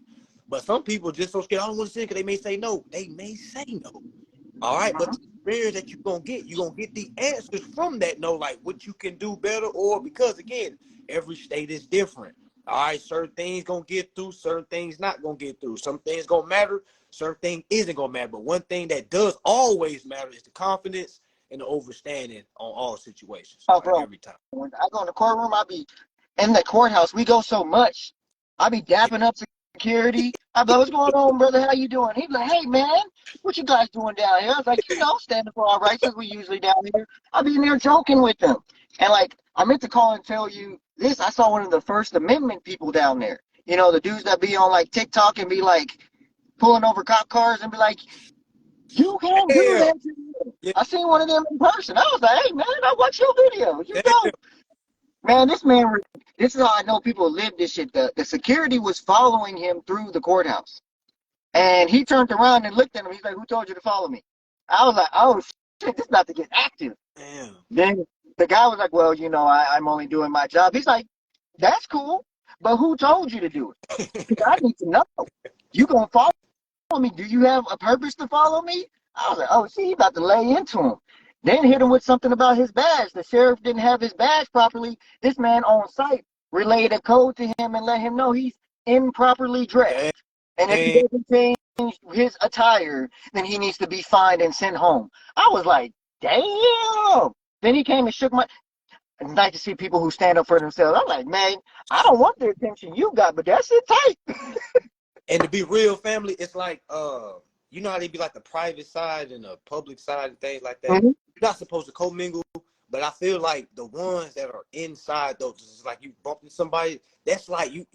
But some people just so scared, I don't want to say it, because they may say no. They may say no. All right, but the experience that you're going to get the answers from that no, like what you can do better, or because, again, every state is different. All right, certain things going to get through, certain things not going to get through. Some things going to matter, certain things isn't going to matter. But one thing that does always matter is the confidence and the understanding on all situations. Oh, bro. Every time. When I go in the courtroom, I be in the courthouse. We go so much. I be dapping up security. I be like, what's going on, brother? How you doing? He's like, hey, man, what you guys doing down here? I was like, standing for our rights, as we usually down here. I be in there joking with them. And, like, I meant to call and tell you this. I saw one of the First Amendment people down there. You know, the dudes that be on, like, TikTok and be, like, pulling over cop cars and be like, you can't do that. Yeah. I seen one of them in person. I was like, hey, man, I watch your videos. You know. Man, this is how I know people live this shit. The security was following him through the courthouse. And he turned around and looked at him. He's like, who told you to follow me? I was like, oh, shit, this is about to get active. Damn. Then the guy was like, well, I'm only doing my job. He's like, that's cool, but who told you to do it? I need to know. You going to follow me? Do you have a purpose to follow me? I was like, oh, see, he about to lay into him. Then hit him with something about his badge. The sheriff didn't have his badge properly. This man on site relayed a code to him and let him know he's improperly dressed. And if he doesn't change his attire, then he needs to be fined and sent home. I was like, damn. Then he came and shook my... It's nice to see people who stand up for themselves. I'm like, man, I don't want the attention you got, but that shit tight. And to be real, family, it's like, you know how they be like the private side and the public side and things like that? Mm-hmm. You're not supposed to commingle, but I feel like the ones that are inside, though, it's like you bumping somebody, that's like, you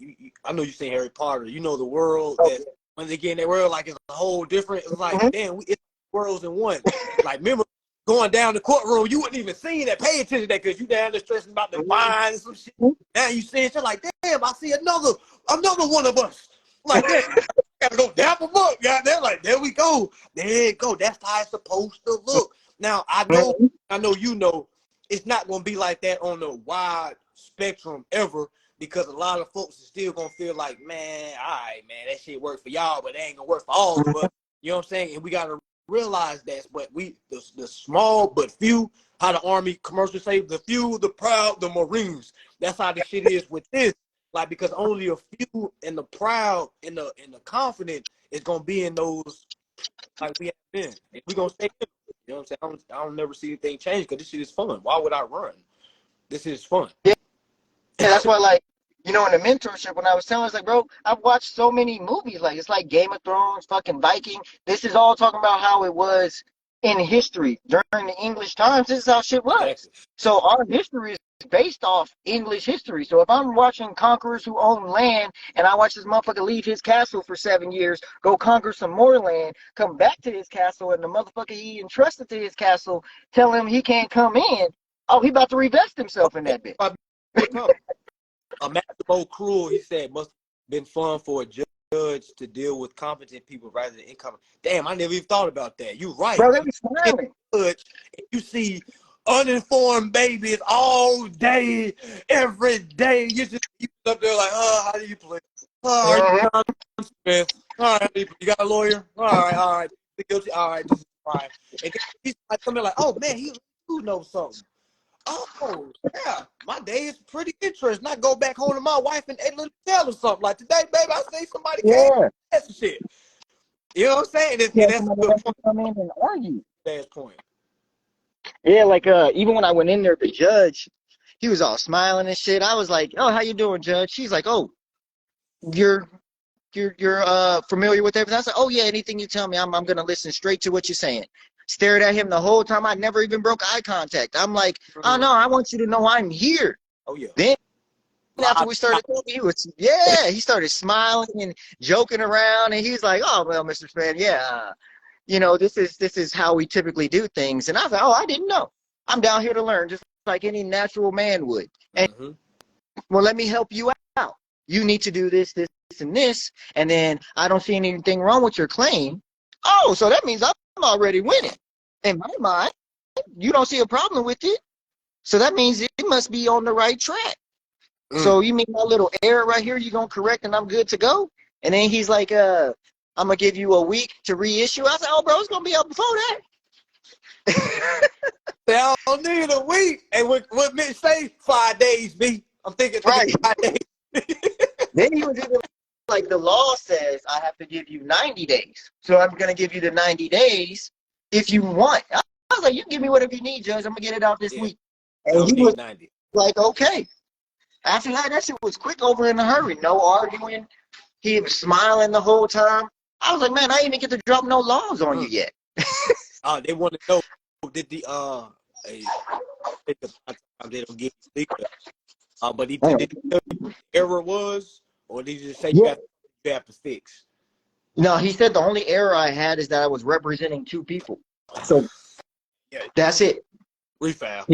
I know you've seen Harry Potter, you know the world, that when they get in that world, like it's a whole different, it's like, damn, it's worlds in one. Like, remember, going down the courtroom, you wouldn't even see that, pay attention to that, because you down there stressing about the fine and some shit. Now you seeing shit like, damn, I see another one of us. Like that. Gotta go dap them up. Goddamn, like, there we go. There you go. That's how it's supposed to look. Now, I know you know it's not gonna be like that on the wide spectrum ever, because a lot of folks are still gonna feel like, man, all right, man, that shit worked for y'all, but it ain't gonna work for all of us. You know what I'm saying? And we gotta realize that. But the small but few, how the Army commercial say, the few, the proud, the Marines. That's how the shit is with this. Like, because only a few and the proud and the confident is gonna be in those, like we have been. And we're gonna stay in. You know what I'm saying? I don't never see anything change, because this shit is fun. Why would I run? This is fun. Yeah, that's why, like, in the mentorship, when I was telling, I was like, bro, I've watched so many movies. Like, it's like Game of Thrones, fucking Viking. This is all talking about how it was in history during the English times. This is how shit was. Exactly. So our history is based off English history. So if I'm watching conquerors who own land and I watch this motherfucker leave his castle for 7 years, go conquer some more land, come back to his castle, and the motherfucker he entrusted to his castle tell him he can't come in, oh, he about to revest himself in that bitch. A Master Cruel, he said, must have been fun for a judge to deal with competent people rather than incompetent. Damn, I never even thought about that. You're right. Bro, they be smiling. You see uninformed babies all day, every day. You just keep up there like, how do you play? Are you Smith? All right, you got a lawyer? All right. Guilty. All right, this is fine. And then he's like coming like, oh man, he do know something. Oh yeah, my day is pretty interesting. I go back home to my wife and tell her something like, today, baby, I say somebody came. That's shit. You know what I'm saying? And that's a good point. Come in and argue. That's point. Yeah, like even when I went in there, the judge, he was all smiling and shit. I was like, "Oh, how you doing, Judge?" She's like, "Oh, you're familiar with everything?" I said, "Oh yeah, anything you tell me, I'm gonna listen straight to what you're saying." Stared at him the whole time. I never even broke eye contact. I'm like, "Oh no, I want you to know I'm here." Oh yeah. Then after we started talking, he started smiling and joking around, and he's like, "Oh well, Mr. Span, yeah, you know, this is how we typically do things." And I was like, "Oh, I didn't know. I'm down here to learn, just like any natural man would." And well, let me help you out. You need to do this, this, and this, and then I don't see anything wrong with your claim. Oh, so that means I'm already winning. In my mind, you don't see a problem with it. So that means it must be on the right track. So you mean my little error right here, you're going to correct and I'm good to go? And then he's like, I'm going to give you a week to reissue. I said, oh, bro, it's going to be up before that. They don't need a week. And what Mitch say, 5 days, B. I'm thinking right. 5 days. Then he was even like, the law says I have to give you 90 days. So I'm going to give you the 90 days if you want. I was like, you can give me whatever you need, Judge. I'm going to get it out this week. And he was 90. like, okay. After that shit was quick, over in a hurry. No arguing. He was smiling the whole time. I was like, man, I ain't even get to drop no laws on you yet. They want to know, did the they don't get legal. But did he tell you what the error was, or did he just say you have to fix? No, he said the only error I had is that I was representing two people. So that's it. Refile.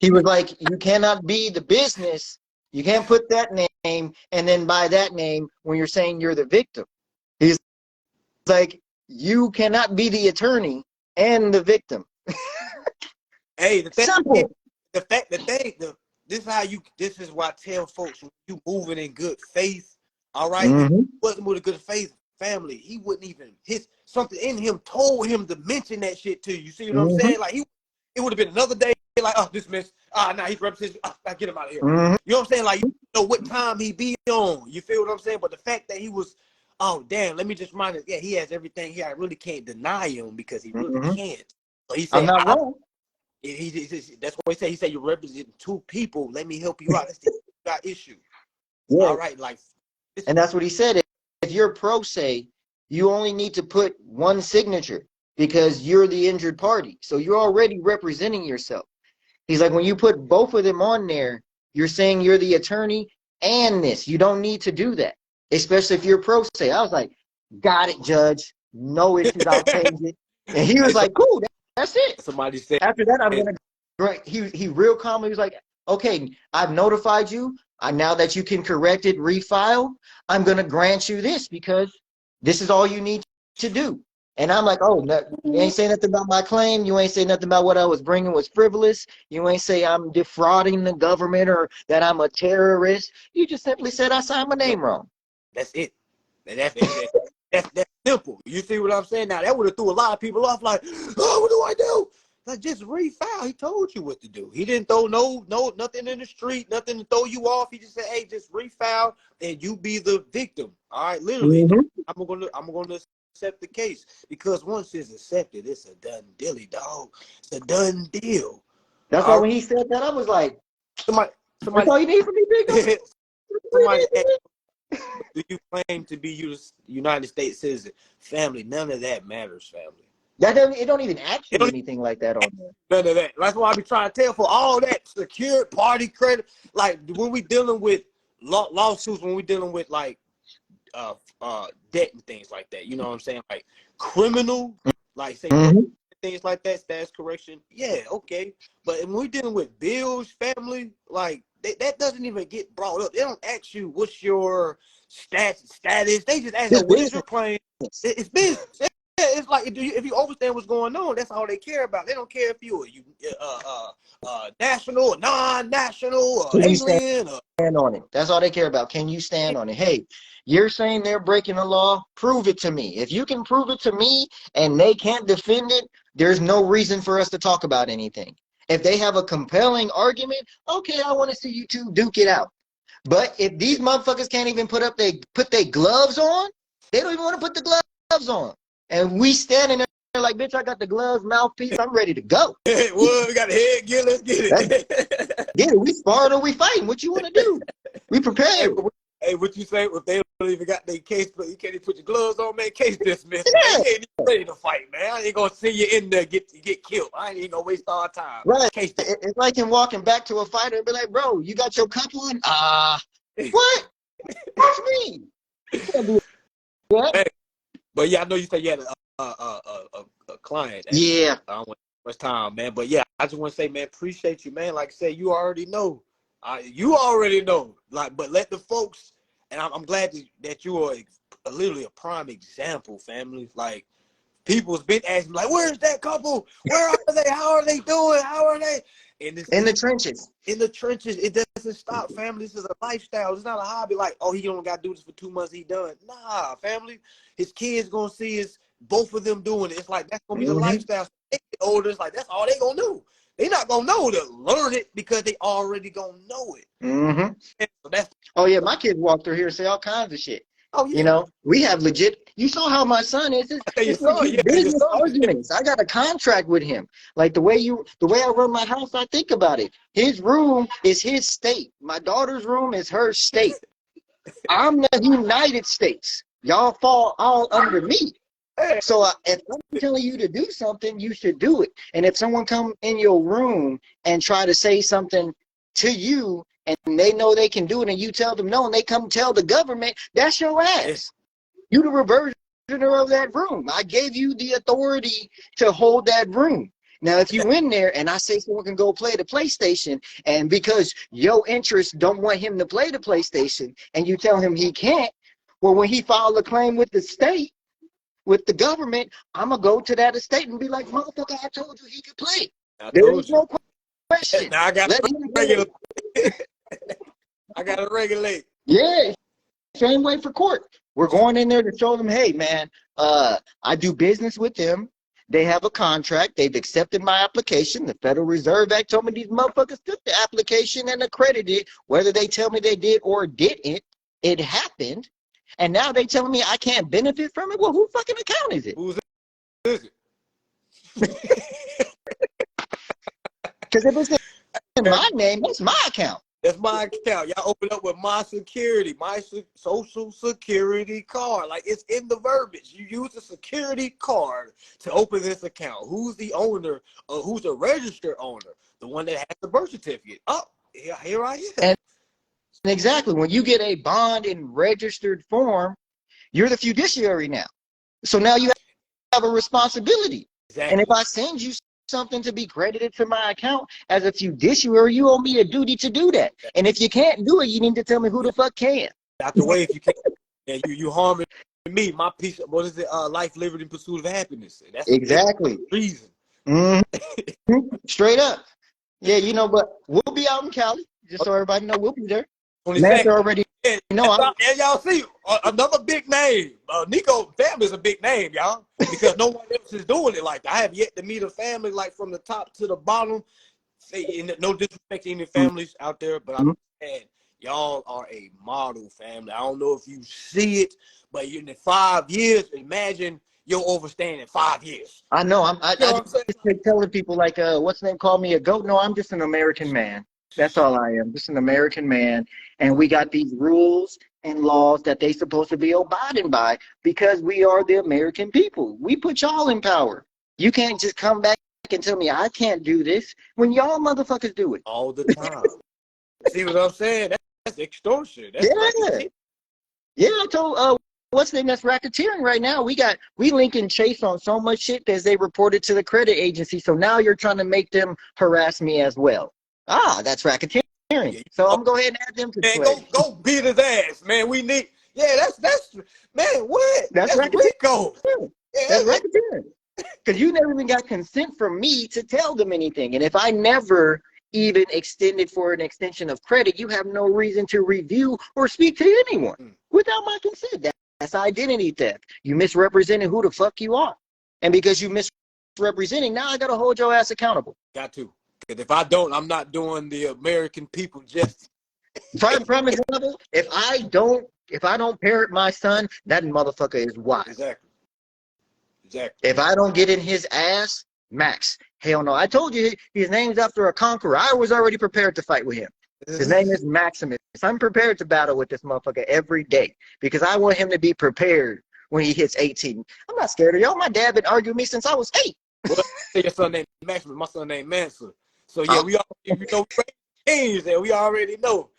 He was like, you cannot be the business. You can't put that name and then by that name when you're saying you're the victim. He's like, you cannot be the attorney and the victim. Hey, simple. This is why I tell folks, when you moving in good faith, all right? If he wasn't with a good faith family, he wouldn't even, something in him told him to mention that shit to you. See what I'm saying? Like, it would have been another day, like, oh, dismissed. Now he's representing, I get him out of here. You know what I'm saying? Like, you know what time he be on. You feel what I'm saying? But the fact that he was, oh, damn, let me just remind you, he has everything here. I really can't deny him because he really can't. So he said, I'm not wrong. That's what he said. He said, you're representing two people. Let me help you out. That's the got issue. Yeah. All right, like. And that's what he said. If you're pro se, you only need to put one signature because you're the injured party. So you're already representing yourself. He's like, when you put both of them on there, you're saying you're the attorney and this. You don't need to do that, especially if you're pro se. I was like, got it, Judge. No issues. I'll change it. And he was like, cool. That's it. Somebody said. After that, I'm going to. He real calmly was like, okay, I've notified you. Now that you can correct it, refile, I'm going to grant you this because this is all you need to do. And I'm like, oh, no, you ain't saying nothing about my claim. You ain't saying nothing about what I was bringing was frivolous. You ain't say I'm defrauding the government or that I'm a terrorist. You just simply said I signed my name wrong. That's it. And that's simple. You see what I'm saying? Now, that would have threw a lot of people off like, oh, what do I do? Like, just refile. He told you what to do. He didn't throw nothing in the street, nothing to throw you off. He just said, hey, just refile and you be the victim. All right, literally. I'm gonna accept the case because once it's accepted, it's a done dilly, dog. It's a done deal. That's why when he said that, I was like, somebody that's all you need from me, big somebody asked, do you claim to be United States citizen? Family, none of that matters, family. That doesn't, it don't even ask It you don't anything like that on there. none of that. That's why I be trying to tell for all that secured party credit. Like when we dealing with lawsuits, when we dealing with like debt and things like that. You know what I'm saying? Like criminal, like say things like that, status correction. Yeah, okay. But when we're dealing with bills, family, like that doesn't even get brought up. They don't ask you what's your status. They just ask, This what is your business. claim? It's business. Yeah, it's like if you understand what's going on, that's all they care about. They don't care if you're national or non-national or Can you alien or stand on it? That's all they care about. Can you stand on it? Hey, you're saying they're breaking the law? Prove it to me. If you can prove it to me and they can't defend it, there's no reason for us to talk about anything. If they have a compelling argument, okay, I want to see you two duke it out. But if these motherfuckers can't even put their gloves on, they don't even want to put the gloves on. And we standing there like, bitch, I got the gloves, mouthpiece, I'm ready to go. well, we got a head gear, let's get That's, it. yeah, we sparring or we fighting. What you want to do? We prepared. Hey, what you say? If they don't even got their case, but you can't even put your gloves on, man. Case dismissed, man. Yeah. You ain't even ready to fight, man. I ain't gonna see you in there get killed. I ain't even gonna waste our time. Right. Case It's like him walking back to a fighter and be like, bro, you got your cup on? What? What's me? You can't do that. hey, but yeah, I know you said you had a client. Yeah. I don't want much time, man. But yeah, I just want to say, man, appreciate you, man. Like I said, you already know. You already know. Like, but let the folks, and I'm glad that you are literally a prime example, family. Like, people's been asking, like, where's that couple? Where are they? How are they doing? How are they? And In the trenches. In the trenches, it doesn't stop, family. This is a lifestyle. It's not a hobby. Like, oh, he only got to do this for 2 months. He done. Nah, family. His kids gonna see is both of them doing it. It's like that's gonna be the lifestyle. So they get older. It's like that's all they gonna do. They not gonna know to learn it because they already gonna know it. So that's. Oh yeah, my kids walk through here and say all kinds of shit. Oh yeah. You know, we have legit. You saw how my son is. It's legit business arguments. I got a contract with him. Like the way I run my house, I think about it. His room is his state. My daughter's room is her state. I'm the United States. Y'all fall all under me. So if I'm telling you to do something, you should do it. And if someone come in your room and try to say something to you, and they know they can do it, and you tell them no, and they come tell the government, that's your ass. You the reversioner of that room. I gave you the authority to hold that room. Now, if you in there and I say someone can go play the PlayStation, and because your interests don't want him to play the PlayStation, and you tell him he can't, well, when he filed a claim with the state, with the government, I'm going to go to that estate and be like, motherfucker, I told you he could play. There is no question. Now I got to regulate. I got to regulate. Yeah, same way for court. We're going in there to show them, hey, man, I do business with them. They have a contract. They've accepted my application. The Federal Reserve Act told me these motherfuckers took the application and accredited it. Whether they tell me they did or didn't, it happened. And now they telling me I can't benefit from it? Well, who fucking account is it? Who's it? Because if it's in my name, that's my account. That's my account. Y'all open up with my security, my social security card. Like it's in the verbiage. You use a security card to open this account. Who's the owner? Who's the registered owner? The one that has the birth certificate. Oh, here I am. And exactly. When you get a bond in registered form, you're the fiduciary now. So now you have a responsibility. Exactly. And if I send you something to be credited to my account as a fiduciary, you owe me a duty to do that. And if you can't do it, you need to tell me who the fuck can. Out the way if you can't. And you harming me, my piece of, what is it? Life, liberty, and pursuit of happiness. That's exactly the reason. Straight up. Yeah, you know, but we'll be out in Cali. Just so everybody know, we'll be there. Mansa already. And y'all see another big name. Nico family is a big name, y'all, because no one else is doing it like that. I have yet to meet a family like from the top to the bottom. No disrespect to any families out there, but I'm saying y'all are a model family. I don't know if you see it, but in the 5 years, imagine your overstaying in 5 years. I know. I just telling people like, what's the name? Call me a goat. No, I'm just an American man. That's all I am, just an American man. And we got these rules and laws that they supposed to be abiding by because we are the American people. We put y'all in power. You can't just come back and tell me I can't do this when y'all motherfuckers do it. All the time. See what I'm saying? That's extortion. That's Yeah. racketeering. Yeah, I told what's the name that's racketeering right now. We linking Chase on so much shit as they reported to the credit agency. So now you're trying to make them harass me as well. That's racketeering. Yeah, So I'm gonna go ahead and add them to man, play. go beat his ass, man. We need. Yeah, that's man. What? That's That's racketeering. Rico. That's Yeah, racketeering. Because you never even got consent from me to tell them anything. And if I never even extended for an extension of credit, you have no reason to review or speak to anyone without my consent. That's identity theft. You misrepresented who the fuck you are. And because you misrepresenting, now I got to hold your ass accountable. got to. Because if I don't, I'm not doing the American people justice. Prime example, if I don't parent my son, that motherfucker is wise. Exactly. If I don't get in his ass, Max, hell no. I told you his name's after a conqueror. I was already prepared to fight with him. His name is Maximus. I'm prepared to battle with this motherfucker every day because I want him to be prepared when he hits 18. I'm not scared of y'all. My dad been arguing with me since I was 8. Well, your son named Maximus. My son named Mansa. So yeah, we kings there. We already know.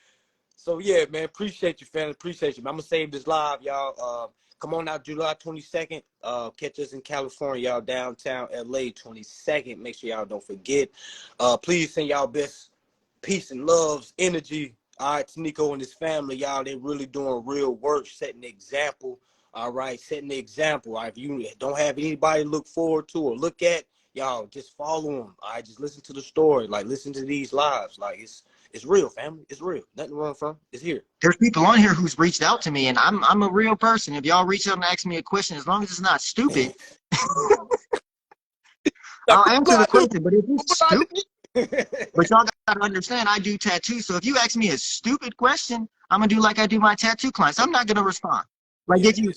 So yeah, man, appreciate you, family. Appreciate you. Man. I'm gonna save this live, y'all. Come on out July 22nd. Catch us in California, y'all, downtown LA 22nd. Make sure y'all don't forget. Please send y'all best peace and loves, energy. All right, to Nico and his family, y'all. They really doing real work, setting the example. All right, setting the example. All right, if you don't have anybody to look forward to or look at, y'all just follow them. All right, just listen to the story. Like, listen to these lives. Like, it's real, family. It's real. Nothing wrong from. It's here. There's people on here who's reached out to me, and I'm a real person. If y'all reach out and ask me a question, as long as it's not stupid, I'll answer the question. But if it's stupid, but y'all gotta understand, I do tattoos. So if you ask me a stupid question, I'm gonna do like I do my tattoo clients. I'm not gonna respond. Like if you